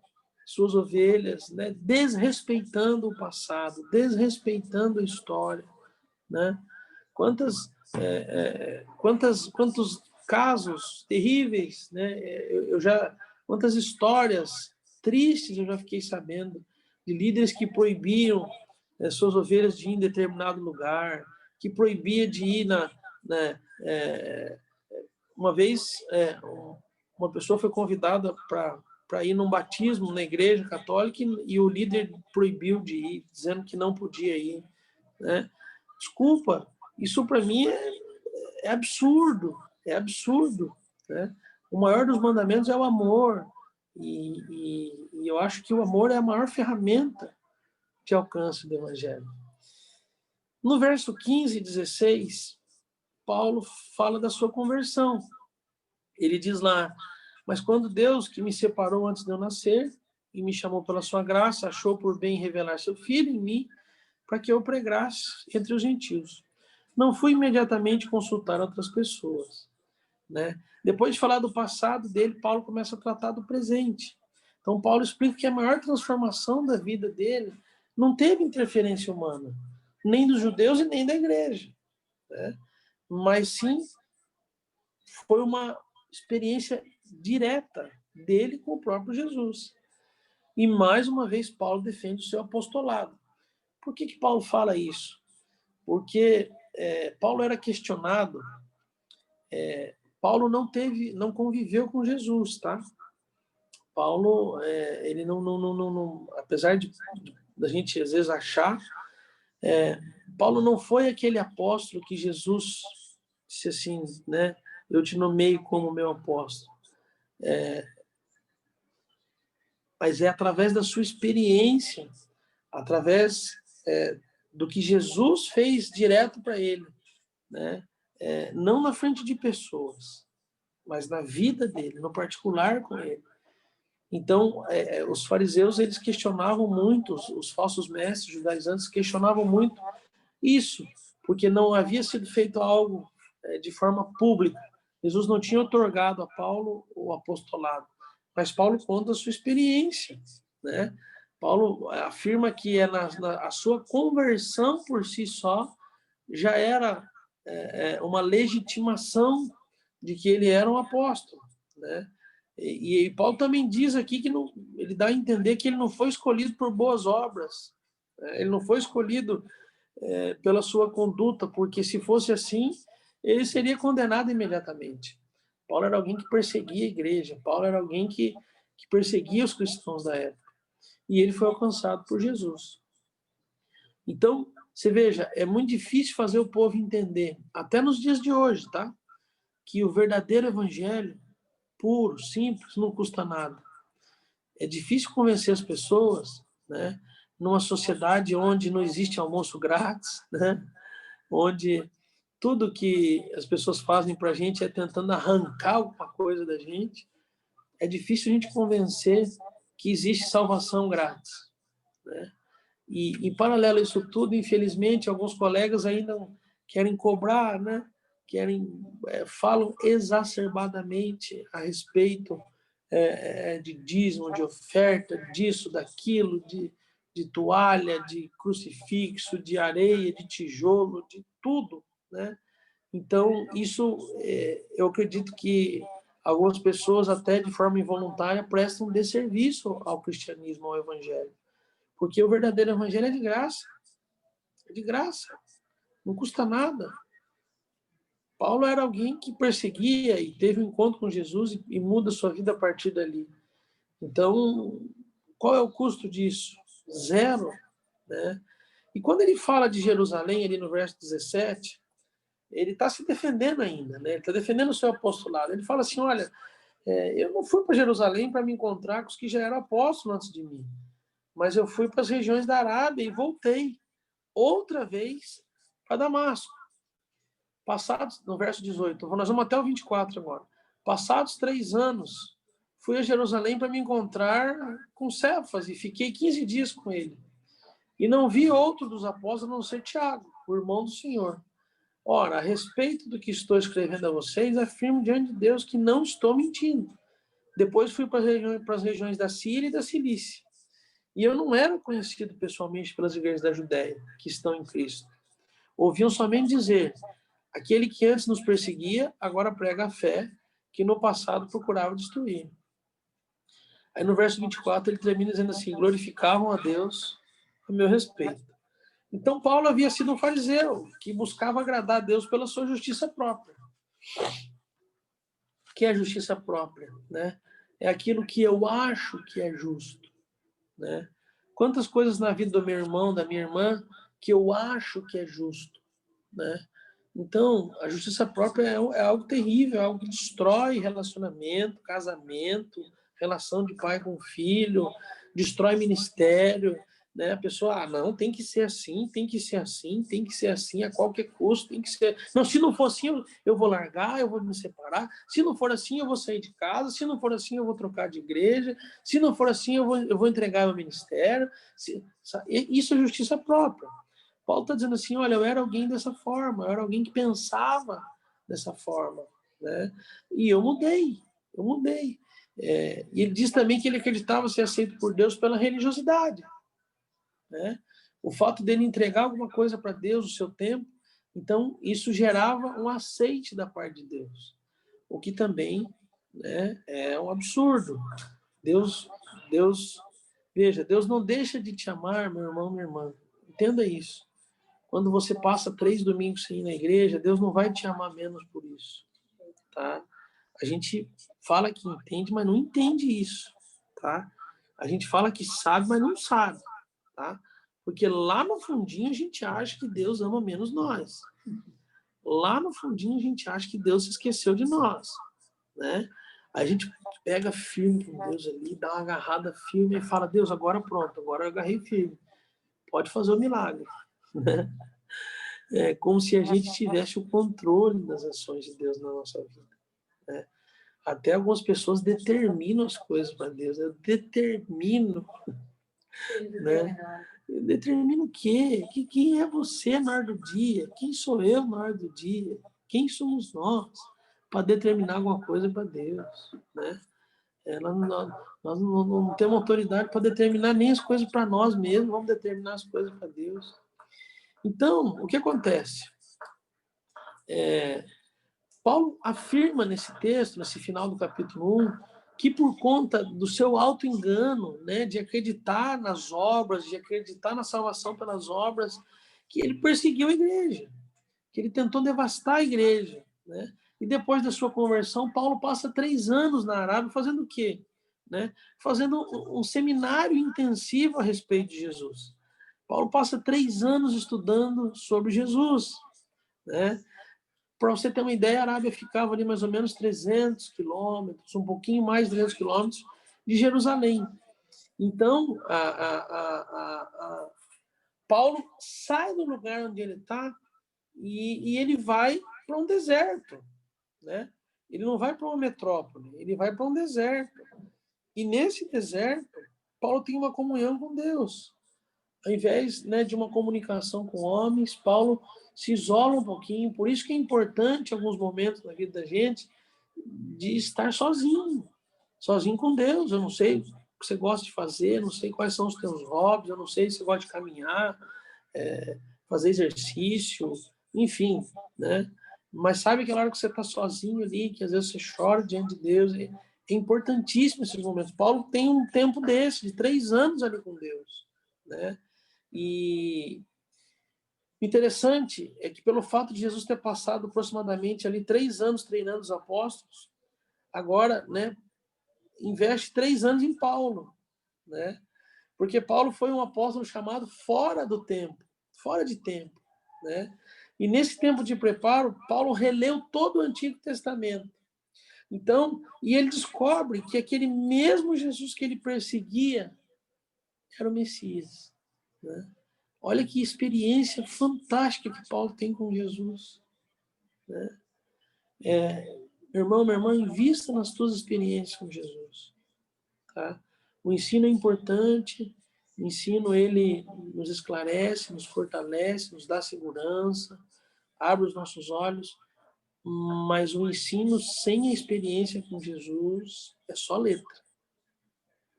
suas ovelhas, né, desrespeitando o passado, desrespeitando a história, né? Quantos casos terríveis, né? Quantas histórias tristes eu já fiquei sabendo de líderes que proibiam suas ovelhas de ir em determinado lugar, que proibia de ir uma vez uma pessoa foi convidada para ir num batismo na igreja católica e o líder proibiu de ir, dizendo que não podia ir, né? Desculpa, isso para mim é absurdo, né? O maior dos mandamentos é o amor, e eu acho que o amor é a maior ferramenta de alcance do evangelho. No verso 15 e 16, Paulo fala da sua conversão. Ele diz lá, mas quando Deus, que me separou antes de eu nascer e me chamou pela sua graça, achou por bem revelar seu Filho em mim, para que eu pregasse entre os gentios. Não fui imediatamente consultar outras pessoas, né? Depois de falar do passado dele, Paulo começa a tratar do presente. Então, Paulo explica que a maior transformação da vida dele não teve interferência humana, nem dos judeus e nem da igreja, né? Mas sim foi uma experiência direta dele com o próprio Jesus. E mais uma vez Paulo defende o seu apostolado. Por que Paulo fala isso? Porque Paulo era questionado. Paulo não conviveu com Jesus, tá? Paulo, ele não apesar da gente às vezes achar, Paulo não foi aquele apóstolo que Jesus disse assim, né? Eu te nomeio como meu apóstolo. Mas é através da sua experiência, através do que Jesus fez direto para ele, né? Não na frente de pessoas, mas na vida dele, no particular com ele. Então, os fariseus, eles questionavam muito, os falsos mestres judaizantes questionavam muito isso, porque não havia sido feito algo de forma pública. Jesus não tinha otorgado a Paulo o apostolado, mas Paulo conta a sua experiência, né? Paulo afirma que a sua conversão por si só já era uma legitimação de que ele era um apóstolo, né? E Paulo também diz aqui que ele dá a entender que ele não foi escolhido por boas obras, né? Ele não foi escolhido pela sua conduta, porque se fosse assim, ele seria condenado imediatamente. Paulo era alguém que perseguia a igreja, Paulo era alguém que perseguia os cristãos da época. E ele foi alcançado por Jesus. Então, você veja, é muito difícil fazer o povo entender, até nos dias de hoje, tá? Que o verdadeiro evangelho, puro, simples, não custa nada. É difícil convencer as pessoas, né? Numa sociedade onde não existe almoço grátis, né? Onde tudo que as pessoas fazem para a gente é tentando arrancar alguma coisa da gente, é difícil a gente convencer que existe salvação grátis, né? E, em paralelo a isso tudo, infelizmente, alguns colegas ainda querem cobrar, né? Falam exacerbadamente a respeito de dízimo, de oferta, disso, daquilo, de toalha, de crucifixo, de areia, de tijolo, de tudo, né? Então, isso, eu acredito que algumas pessoas, até de forma involuntária, prestam desserviço ao cristianismo, ao evangelho. Porque o verdadeiro evangelho é de graça. É de graça. Não custa nada. Paulo era alguém que perseguia e teve um encontro com Jesus e muda sua vida a partir dali. Então, qual é o custo disso? Zero, né? E quando ele fala de Jerusalém, ali no verso 17, ele está se defendendo ainda, né? Ele está defendendo o seu apostolado. Ele fala assim, olha, eu não fui para Jerusalém para me encontrar com os que já eram apóstolos antes de mim, mas eu fui para as regiões da Arábia e voltei outra vez para Damasco. Passados, no verso 18, nós vamos até o 24 agora. Passados 3 anos, fui a Jerusalém para me encontrar com Cefas e fiquei 15 dias com ele. E não vi outro dos apóstolos a não ser Tiago, o irmão do Senhor. Ora, a respeito do que estou escrevendo a vocês, afirmo diante de Deus que não estou mentindo. Depois fui para as regiões da Síria e da Cilícia. E eu não era conhecido pessoalmente pelas igrejas da Judéia, que estão em Cristo. Ouviam somente dizer, aquele que antes nos perseguia, agora prega a fé, que no passado procurava destruir. Aí no verso 24 ele termina dizendo assim, glorificavam a Deus a meu respeito. Então Paulo havia sido um fariseu, que buscava agradar a Deus pela sua justiça própria. O que é a justiça própria, né? É aquilo que eu acho que é justo, né? Quantas coisas na vida do meu irmão, da minha irmã, que eu acho que é justo, né? Então, a justiça própria é algo terrível, é algo que destrói relacionamento, casamento, relação de pai com filho, destrói ministério, né? A pessoa, não, tem que ser assim, tem que ser assim, tem que ser assim a qualquer custo, tem que ser... Não, se não for assim, eu vou largar, eu vou me separar, se não for assim, eu vou sair de casa, se não for assim, eu vou trocar de igreja, se não for assim, eu vou entregar meu ministério. Isso é justiça própria. Paulo está dizendo assim, olha, eu era alguém dessa forma, eu era alguém que pensava dessa forma, né? E eu mudei. E ele diz também que ele acreditava ser aceito por Deus pela religiosidade, né? O fato dele entregar alguma coisa para Deus, o seu tempo, então isso gerava um aceite da parte de Deus, o que também, né, é um absurdo. Deus, veja, Deus não deixa de te amar, meu irmão, minha irmã, entenda isso. Quando você passa 3 domingos sem ir na igreja, Deus não vai te amar menos por isso, tá? A gente fala que entende, mas não entende isso, tá? A gente fala que sabe, mas não sabe, tá? Porque lá no fundinho a gente acha que Deus ama menos nós. Lá no fundinho a gente acha que Deus se esqueceu de nós, né? A gente pega firme com Deus ali, dá uma agarrada firme e fala, Deus, agora pronto, agora eu agarrei firme. Pode fazer o milagre, né? É como se a gente tivesse o controle das ações de Deus na nossa vida, né? Até algumas pessoas determinam as coisas para Deus. Eu determino, né? Eu determino o quê? Quem é você na hora do dia? Quem sou eu na hora do dia? Quem somos nós para determinar alguma coisa para Deus, né? Nós não temos autoridade para determinar nem as coisas para nós mesmos, vamos determinar as coisas para Deus. Então, o que acontece? Paulo afirma nesse texto, nesse final do capítulo 1, que por conta do seu auto-engano, né, de acreditar nas obras, de acreditar na salvação pelas obras, que ele perseguiu a igreja, que ele tentou devastar a igreja, né? E depois da sua conversão, Paulo passa 3 anos na Arábia fazendo o quê? Né? Fazendo um seminário intensivo a respeito de Jesus. Paulo passa 3 anos estudando sobre Jesus, né? Para você ter uma ideia, a Arábia ficava ali mais ou menos 300 quilômetros, um pouquinho mais de 300 quilômetros de Jerusalém. Então, Paulo sai do lugar onde ele está e ele vai para um deserto, né? Ele não vai para uma metrópole, ele vai para um deserto. E nesse deserto, Paulo tem uma comunhão com Deus. Ao invés, né, de uma comunicação com homens, Paulo se isola um pouquinho. Por isso que é importante, em alguns momentos na vida da gente, de estar sozinho com Deus. Eu não sei o que você gosta de fazer, eu não sei quais são os teus hobbies, eu não sei se você gosta de caminhar, fazer exercício, enfim, né? Mas sabe aquela hora que você está sozinho ali, que às vezes você chora diante de Deus, é importantíssimo esses momentos. Paulo tem um tempo desse, de 3 anos ali com Deus, né? E interessante é que pelo fato de Jesus ter passado aproximadamente ali 3 anos treinando os apóstolos, agora, né, investe 3 anos em Paulo, né? Porque Paulo foi um apóstolo chamado fora do tempo, fora de tempo, né? E nesse tempo de preparo, Paulo releu todo o Antigo Testamento. Então, e ele descobre que aquele mesmo Jesus que ele perseguia era o Messias, né? Olha que experiência fantástica que Paulo tem com Jesus, né? Meu irmão, minha irmã, invista nas tuas experiências com Jesus, tá? O ensino é importante, o ensino ele nos esclarece, nos fortalece, nos dá segurança, abre os nossos olhos, mas o ensino sem a experiência com Jesus é só letra,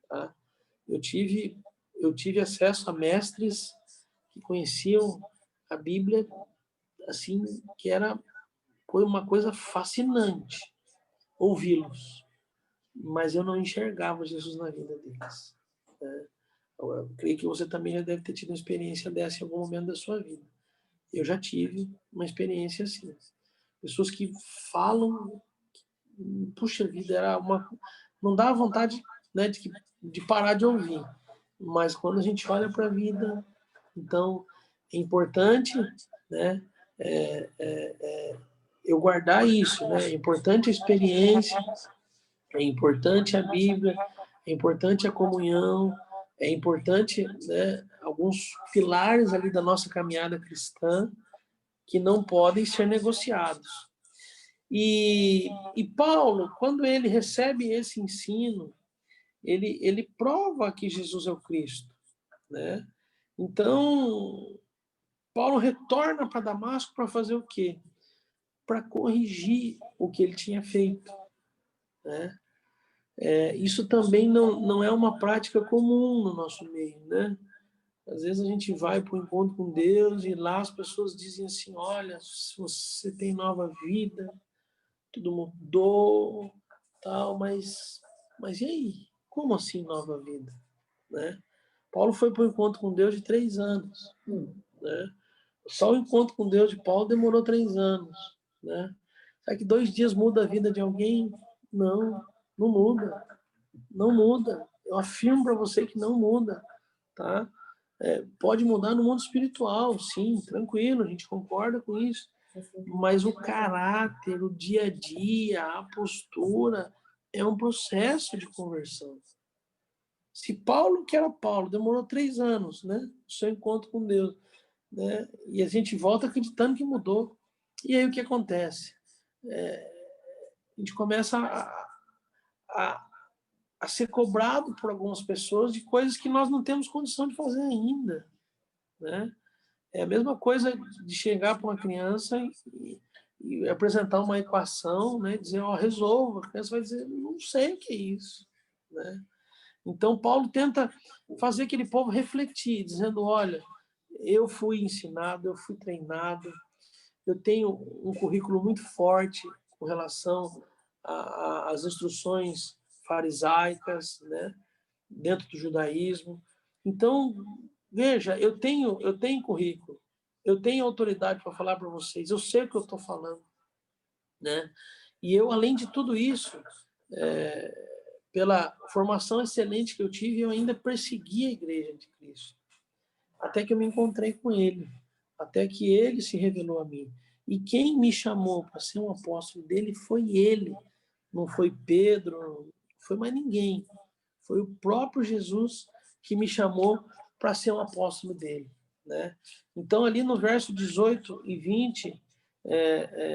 tá? Eu tive acesso a mestres que conheciam a Bíblia assim, que foi uma coisa fascinante ouvi-los, mas eu não enxergava Jesus na vida deles, né? Eu creio que você também já deve ter tido uma experiência dessa em algum momento da sua vida. Eu já tive uma experiência assim. Pessoas que falam, puxa vida, não dá vontade, né, de parar de ouvir. Mas quando a gente olha para a vida, então é importante, né, eu guardar isso, né? É importante a experiência, é importante a Bíblia, é importante a comunhão, é importante, né, alguns pilares ali da nossa caminhada cristã que não podem ser negociados. E Paulo, quando ele recebe esse ensino, ele prova que Jesus é o Cristo, né? Então, Paulo retorna para Damasco para fazer o quê? Para corrigir o que ele tinha feito, né? Isso também não é uma prática comum no nosso meio, né? Às vezes a gente vai para o encontro com Deus e lá as pessoas dizem assim, olha, se você tem nova vida, tudo mudou, tal, mas e aí? Como assim nova vida? Né? Paulo foi para o encontro com Deus de 3 anos, né? Só o encontro com Deus de Paulo demorou 3 anos, né? Será que 2 dias muda a vida de alguém? Não, não muda. Não muda. Eu afirmo para você que não muda, tá? Pode mudar no mundo espiritual, sim, tranquilo, a gente concorda com isso. Mas o caráter, o dia a dia, a postura, é um processo de conversão. Se Paulo, que era Paulo, demorou 3 anos, né? O seu encontro com Deus, né? E a gente volta acreditando que mudou. E aí o que acontece? A gente começa a ser cobrado por algumas pessoas de coisas que nós não temos condição de fazer ainda, né? É a mesma coisa de chegar para uma criança e apresentar uma equação, né? Dizer, ó, resolva. A criança vai dizer, não sei o que é isso, né? Então, Paulo tenta fazer aquele povo refletir, dizendo, olha, eu fui ensinado, eu fui treinado, eu tenho um currículo muito forte com relação às instruções farisaicas, né? Dentro do judaísmo. Então, veja, eu tenho currículo, eu tenho autoridade para falar para vocês, eu sei o que eu estou falando, né? E eu, além de tudo isso, pela formação excelente que eu tive, eu ainda persegui a Igreja de Cristo, até que eu me encontrei com Ele, até que Ele se revelou a mim. E quem me chamou para ser um apóstolo dele foi Ele, não foi Pedro, não foi mais ninguém. Foi o próprio Jesus que me chamou para ser um apóstolo dele. né? Então, ali no verso 18 e 20,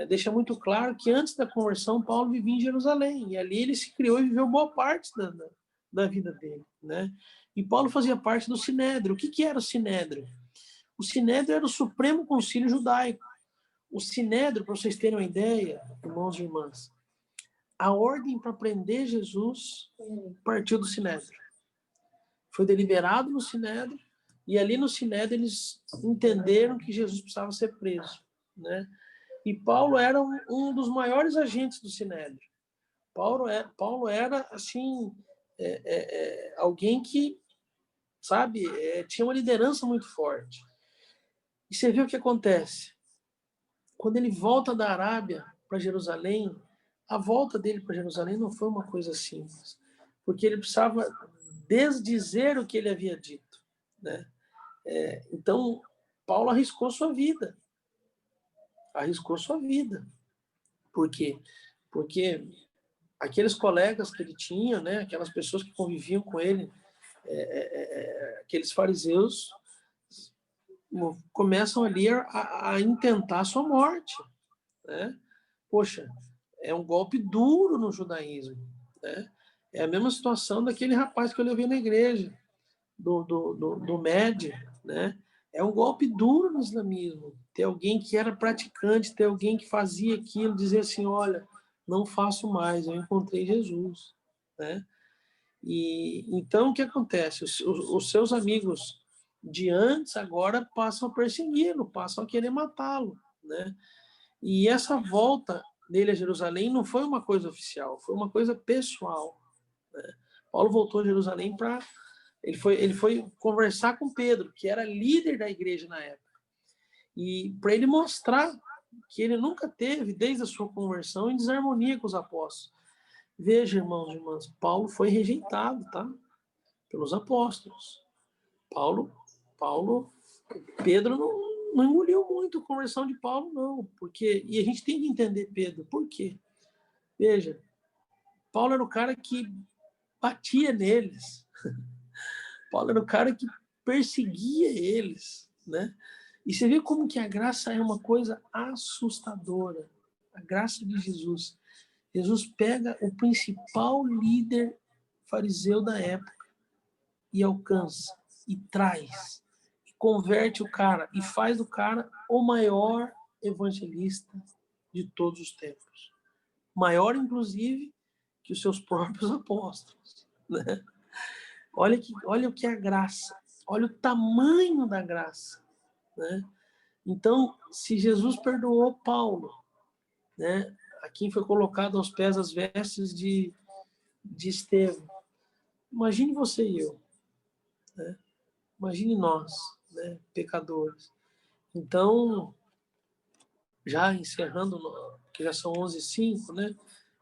deixa muito claro que antes da conversão, Paulo vivia em Jerusalém, e ali ele se criou e viveu boa parte da vida dele, né? E Paulo fazia parte do Sinédrio. O que era o Sinédrio? O Sinédrio era o Supremo Concílio Judaico. O Sinédrio, para vocês terem uma ideia, irmãos e irmãs, a ordem para prender Jesus partiu do Sinédrio. Foi deliberado no Sinédrio, e ali no Sinédrio eles entenderam que Jesus precisava ser preso, né? E Paulo era um dos maiores agentes do Sinédrio. Paulo era assim, alguém que, sabe, tinha uma liderança muito forte. E você vê o que acontece. Quando ele volta da Arábia para Jerusalém, a volta dele para Jerusalém não foi uma coisa simples, porque ele precisava desdizer o que ele havia dito, né? Então, Paulo arriscou sua vida. Arriscou sua vida. Por quê? Porque aqueles colegas que ele tinha, né, aquelas pessoas que conviviam com ele, aqueles fariseus, começam ali a intentar a sua morte, né? Poxa, é um golpe duro no judaísmo, né? É a mesma situação daquele rapaz que eu levei na igreja, do Med, né? É um golpe duro no islamismo. Ter alguém que era praticante, ter alguém que fazia aquilo, dizer assim, olha, não faço mais, eu encontrei Jesus, né? E então o que acontece? Os seus amigos de antes agora passam a persegui-lo, passam a querer matá-lo, né? E essa volta dele a Jerusalém não foi uma coisa oficial, foi uma coisa pessoal, né? Paulo voltou a Jerusalém para ele foi conversar com Pedro, que era líder da igreja na época, e para ele mostrar que ele nunca teve, desde a sua conversão, em desarmonia com os apóstolos. Veja, irmãos e irmãs, Paulo foi rejeitado, tá? Pelos apóstolos. Pedro não engoliu muito a conversão de Paulo, não. Porque, e a gente tem que entender Pedro. Por quê? Veja, Paulo era o cara que batia neles. Paulo era o cara que perseguia eles, né? E você vê como que a graça é uma coisa assustadora. A graça de Jesus. Jesus pega o principal líder fariseu da época e alcança, e traz, e converte o cara, e faz do cara o maior evangelista de todos os tempos. Maior, inclusive, que os seus próprios apóstolos, né? Olha o que é a graça, olha o tamanho da graça, né? Então, se Jesus perdoou Paulo, né, a quem foi colocado aos pés as vestes de Estevão, imagine você e eu, né? Imagine nós, né, pecadores. Então, já encerrando, que já são 11h05, né?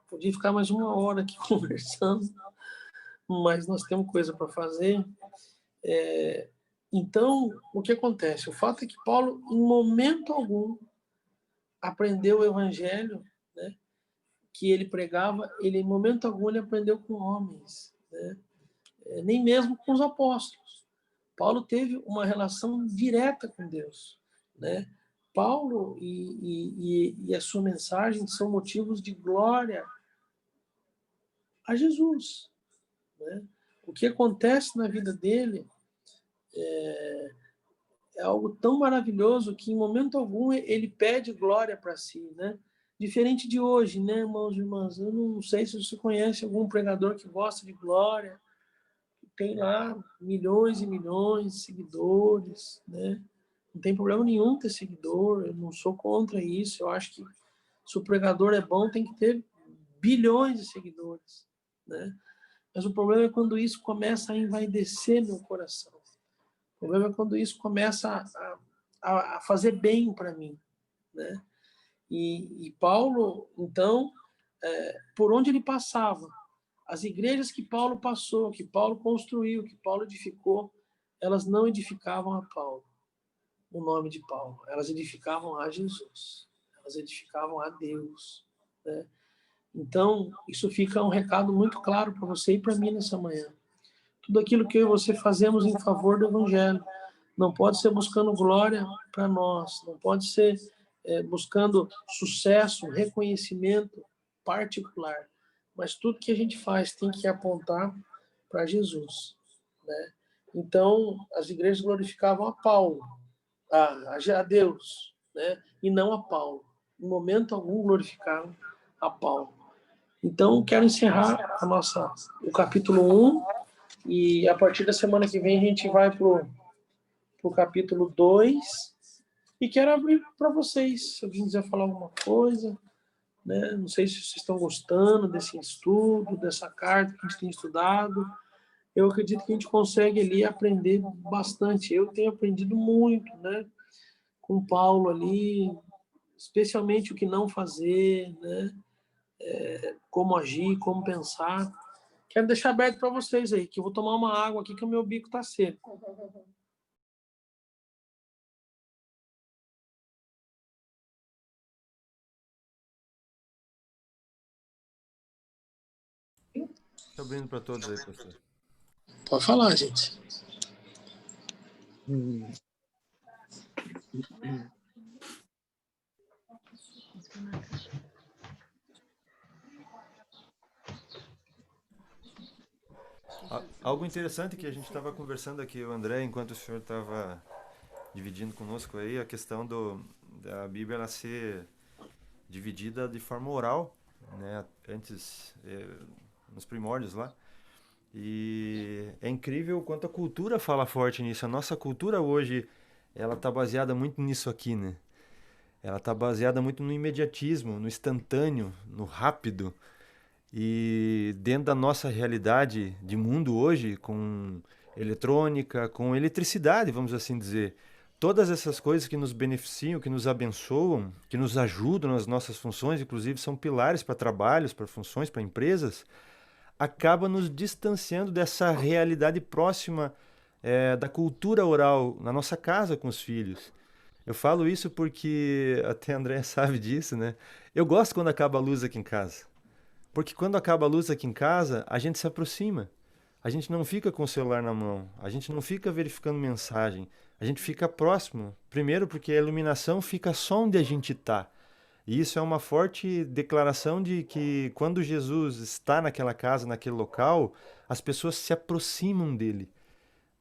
Podia ficar mais uma hora aqui conversando, mas nós temos coisa para fazer. Então, o que acontece? O fato é que Paulo, em momento algum, aprendeu o evangelho, né, que ele pregava, ele, em momento algum, ele aprendeu com homens, né? Nem mesmo com os apóstolos. Paulo teve uma relação direta com Deus, né? Paulo e a sua mensagem são motivos de glória a Jesus, né? O que acontece na vida dele é algo tão maravilhoso que em momento algum ele pede glória para si, né? Diferente de hoje, né, irmãos e irmãs? Eu não sei se você conhece algum pregador que gosta de glória, que tem lá milhões e milhões de seguidores, né? Não tem problema nenhum ter seguidor, eu não sou contra isso. Eu acho que se o pregador é bom, tem que ter bilhões de seguidores, né? Mas o problema é quando isso começa a envaidecer meu coração. O problema é quando isso começa a fazer bem para mim, né? E Paulo, então, por onde ele passava, as igrejas que Paulo passou, que Paulo construiu, que Paulo edificou, elas não edificavam a Paulo, o nome de Paulo. Elas edificavam a Jesus. Elas edificavam a Deus, né? Então, isso fica um recado muito claro para você e para mim nessa manhã. Tudo aquilo que eu e você fazemos em favor do Evangelho, não pode ser buscando glória para nós, não pode ser buscando sucesso, reconhecimento particular, mas tudo que a gente faz tem que apontar para Jesus, né? Então, as igrejas glorificavam a Paulo, a Deus, né? E não a Paulo. Em momento algum glorificavam a Paulo. Então, quero encerrar o capítulo 1, e a partir da semana que vem a gente vai para o capítulo 2, e quero abrir para vocês, se alguém quiser falar alguma coisa, né? Não sei se vocês estão gostando desse estudo, dessa carta que a gente tem estudado. Eu acredito que a gente consegue ali aprender bastante. Eu tenho aprendido muito, né, com Paulo ali, especialmente o que não fazer, né, como agir, como pensar. Quero deixar aberto para vocês aí, que eu vou tomar uma água aqui, que o meu bico está seco. Tá abrindo para todos aí, pastor. Pode falar, gente. Algo interessante que a gente estava conversando aqui, o André, enquanto o senhor estava dividindo conosco aí, a questão da Bíblia ela ser dividida de forma oral, né, antes, nos primórdios lá. E é incrível o quanto a cultura fala forte nisso. A nossa cultura hoje, ela está baseada muito nisso aqui, né? Ela está baseada muito no imediatismo, no instantâneo, no rápido. E dentro da nossa realidade de mundo hoje, com eletrônica, com eletricidade, vamos assim dizer, todas essas coisas que nos beneficiam, que nos abençoam, que nos ajudam nas nossas funções, inclusive são pilares para trabalhos, para funções, para empresas, acaba nos distanciando dessa realidade próxima da cultura oral na nossa casa com os filhos. Eu falo isso porque até a André sabe disso, né? Eu gosto quando acaba a luz aqui em casa. Porque quando acaba a luz aqui em casa, a gente se aproxima. A gente não fica com o celular na mão. A gente não fica verificando mensagem. A gente fica próximo. Primeiro porque a iluminação fica só onde a gente está. E isso é uma forte declaração de que quando Jesus está naquela casa, naquele local, as pessoas se aproximam dele.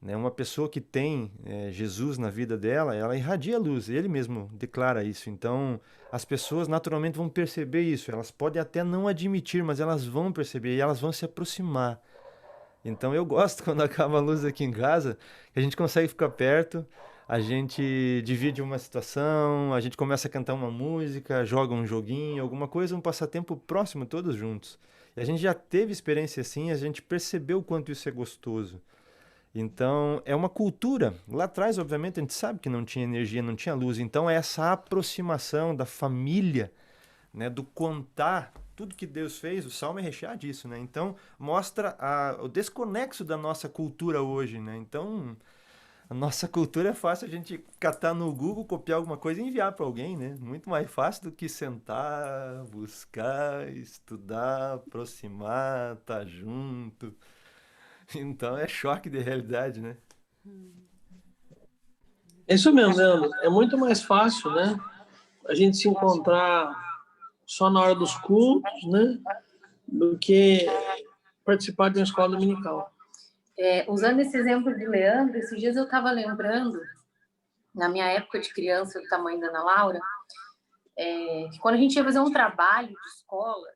Né? Uma pessoa que tem Jesus na vida dela, ela irradia luz. Ele mesmo declara isso. Então, as pessoas naturalmente vão perceber isso. Elas podem até não admitir, mas elas vão perceber e elas vão se aproximar. Então, eu gosto quando acaba a luz aqui em casa, que a gente consegue ficar perto, a gente divide uma situação, a gente começa a cantar uma música, joga um joguinho, alguma coisa, um passatempo próximo, todos juntos. E a gente já teve experiência assim, a gente percebeu o quanto isso é gostoso. Então, é uma cultura. Lá atrás, obviamente, a gente sabe que não tinha energia, não tinha luz. Então, é essa aproximação da família, né, do contar tudo que Deus fez. O Salmo é recheado disso, né? Então, mostra o desconexo da nossa cultura hoje, né? Então, a nossa cultura é fácil a gente catar no Google, copiar alguma coisa e enviar para alguém, né? Muito mais fácil do que sentar, buscar, estudar, aproximar, estar junto. Então é choque de realidade, né? É isso mesmo, Leandro. É muito mais fácil, né, a gente se encontrar só na hora dos cultos, né, do que participar de uma escola dominical. Usando esse exemplo de Leandro, esses dias eu estava lembrando, na minha época de criança, do tamanho da Ana Laura, que quando a gente ia fazer um trabalho de escola,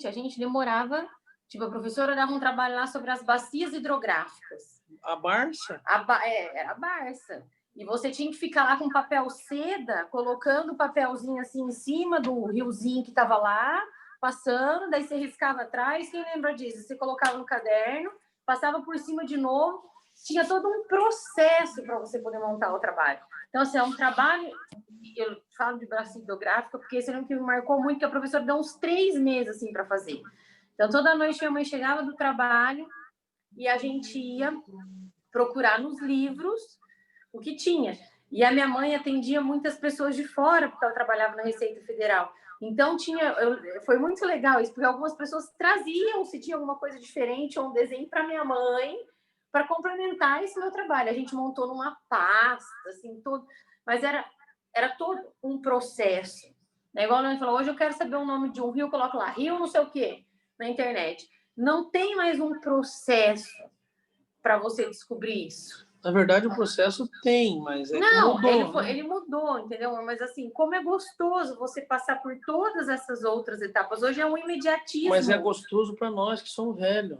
a gente demorava, tipo, a professora dava um trabalho lá sobre as bacias hidrográficas. A Barça? Era a Barça. E você tinha que ficar lá com papel seda, colocando o papelzinho assim em cima do riozinho que estava lá, passando, daí você riscava atrás. Quem lembra disso? Você colocava no caderno, passava por cima de novo. Tinha todo um processo para você poder montar o trabalho. Então, assim, é um trabalho... Eu falo de bacia hidrográfica porque esse é um que me marcou muito, que a professora deu uns 3 meses assim, para fazer. Então, toda noite minha mãe chegava do trabalho e a gente ia procurar nos livros o que tinha. E a minha mãe atendia muitas pessoas de fora, porque ela trabalhava na Receita Federal. Então, foi muito legal isso, porque algumas pessoas traziam, se tinha alguma coisa diferente, ou um desenho para minha mãe, para complementar esse meu trabalho. A gente montou numa pasta, assim, todo, mas era todo um processo. É igual a gente falou, hoje eu quero saber o nome de um rio, eu coloco lá, rio não sei o quê, na internet. Não tem mais um processo para você descobrir isso. Na verdade, o processo tem, mas Não, mudou, né? ele mudou, entendeu? Mas assim, como é gostoso você passar por todas essas outras etapas. Hoje é um imediatismo. Mas é gostoso para nós que somos velhos.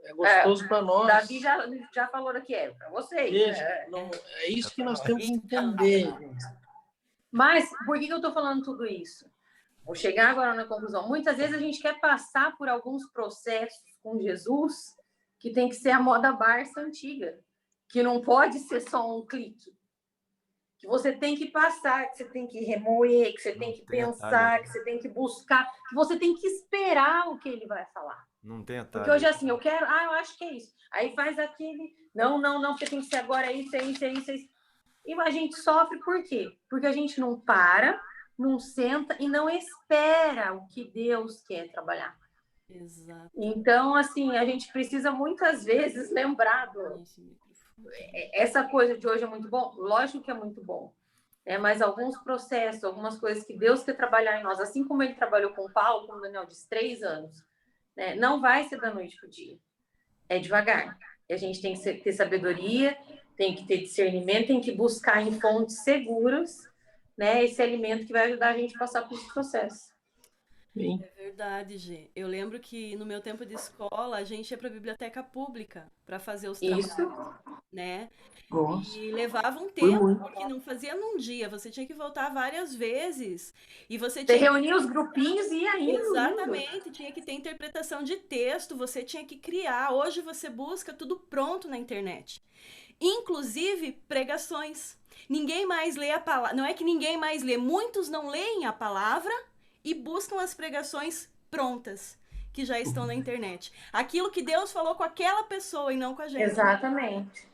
É gostoso para nós. Davi já falou aqui, para vocês. Veja, é isso que nós temos que entender. Mas por que eu estou falando tudo isso? Vou chegar agora na conclusão. Muitas vezes a gente quer passar por alguns processos com Jesus que tem que ser a moda Barça antiga, que não pode ser só um clique. Que você tem que passar, que você tem que remoer, que você tem que pensar, que você tem que buscar, que você tem que esperar o que ele vai falar. Não tem atalho. Porque hoje assim, eu acho que é isso. Aí faz aquele, não, porque tem que ser agora isso. E a gente sofre por quê? Porque a gente não para, não senta e não espera o que Deus quer trabalhar. Exato. Então, assim, a gente precisa muitas vezes lembrar essa coisa de hoje é muito bom? Lógico que é muito bom. Mas alguns processos, algumas coisas que Deus quer trabalhar em nós, assim como ele trabalhou com o Paulo, como o Daniel disse, 3 anos, né? Não vai ser da noite para o dia. É devagar. E a gente tem que ter sabedoria, tem que ter discernimento, tem que buscar em fontes seguras, né, esse alimento que vai ajudar a gente a passar por esse processo. Sim. É verdade, Gê. Eu lembro que no meu tempo de escola, a gente ia para a biblioteca pública para fazer os trabalhos, né? Nossa. E levava um tempo, porque não fazia num dia, você tinha que voltar várias vezes. E você tinha reunia os grupinhos e ia indo. Exatamente, tinha que ter interpretação de texto, você tinha que criar. Hoje você busca tudo pronto na internet. Inclusive pregações. Ninguém mais lê a palavra. Não é que ninguém mais lê, muitos não leem a palavra e buscam as pregações prontas, que já estão na internet. Aquilo que Deus falou com aquela pessoa e não com a gente. Exatamente.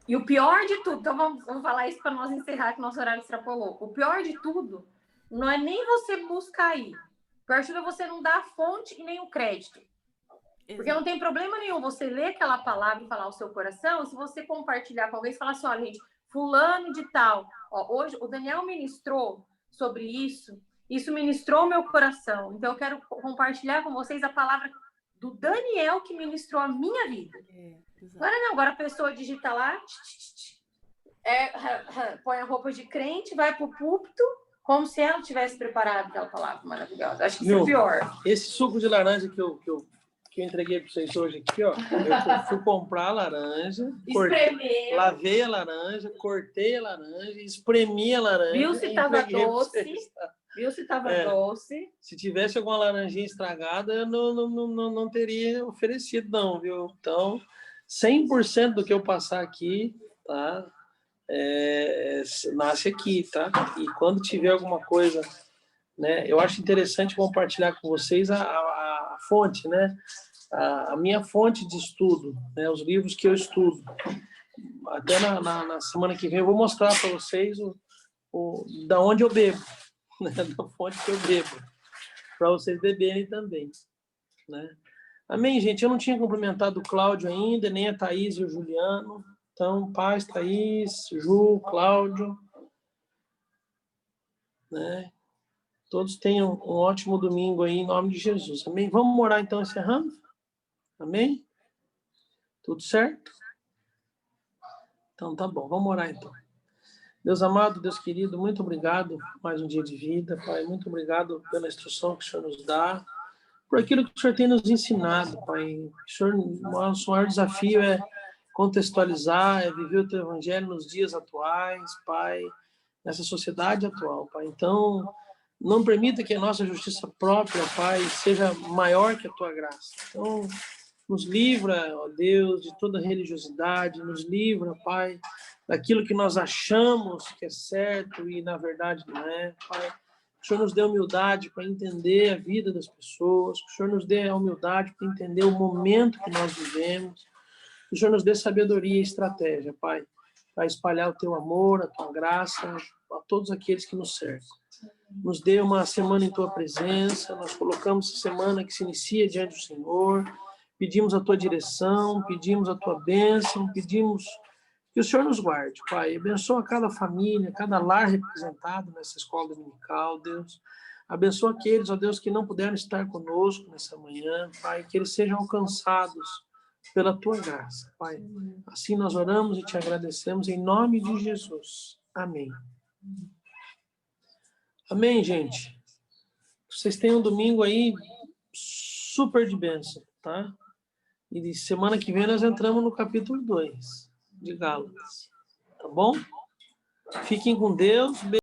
E o pior de tudo, então vamos falar isso para nós encerrar, que nosso horário extrapolou. O pior de tudo não é nem você buscar aí. O pior de tudo é você não dar a fonte e nem o crédito. Porque não tem problema nenhum você ler aquela palavra e falar o seu coração, se você compartilhar com alguém e falar assim, olha, gente, fulano de tal, hoje o Daniel ministrou sobre isso ministrou meu coração, então eu quero compartilhar com vocês a palavra do Daniel que ministrou a minha vida. Agora a pessoa digita lá, põe a roupa de crente, vai pro púlpito, como se ela tivesse preparado aquela palavra maravilhosa. Acho que isso é pior. Esse suco de laranja que eu entreguei para vocês hoje aqui, ó. Eu fui comprar a laranja, lavei a laranja, cortei a laranja, espremi a laranja. Viu se estava doce? Viu se estava doce? Se tivesse alguma laranjinha estragada, eu não teria oferecido, não, viu? Então, 100% do que eu passar aqui, tá? Nasce aqui, tá? E quando tiver alguma coisa, né? Eu acho interessante compartilhar com vocês a fonte, né? A minha fonte de estudo, né? Os livros que eu estudo. Até na semana que vem eu vou mostrar para vocês da onde eu bebo, né? Da fonte que eu bebo, para vocês beberem também, né? Amém, gente? Eu não tinha cumprimentado o Cláudio ainda, nem a Thaís e o Juliano. Então, paz, Thaís, Ju, Cláudio, né? Todos tenham um ótimo domingo aí, em nome de Jesus. Amém? Vamos orar, então, encerrando? Amém? Tudo certo? Então, tá bom. Vamos orar, então. Deus amado, Deus querido, muito obrigado por mais um dia de vida, Pai. Muito obrigado pela instrução que o Senhor nos dá, por aquilo que o Senhor tem nos ensinado, Pai. O nosso maior desafio é contextualizar, é viver o Teu Evangelho nos dias atuais, Pai, nessa sociedade atual, Pai. Então, não permita que a nossa justiça própria, Pai, seja maior que a Tua graça. Então, nos livra, ó Deus, de toda religiosidade, nos livra, Pai, daquilo que nós achamos que é certo e, na verdade, não é, Pai. Que o Senhor nos dê humildade para entender a vida das pessoas, que o Senhor nos dê a humildade para entender o momento que nós vivemos, que o Senhor nos dê sabedoria e estratégia, Pai, para espalhar o Teu amor, a Tua graça a todos aqueles que nos cercam. Nos dê uma semana em Tua presença, nós colocamos essa semana que se inicia diante do Senhor, Pedimos a tua direção, pedimos a tua bênção, pedimos que o Senhor nos guarde, Pai. Abençoa cada família, cada lar representado nessa escola dominical, Deus. Abençoa aqueles, ó Deus, que não puderam estar conosco nessa manhã, Pai, que eles sejam alcançados pela tua graça, Pai. Assim nós oramos e te agradecemos em nome de Jesus. Amém. Amém, gente. Vocês tenham um domingo aí super de bênção, tá? E semana que vem nós entramos no capítulo 2 de Gálatas. Tá bom? Fiquem com Deus.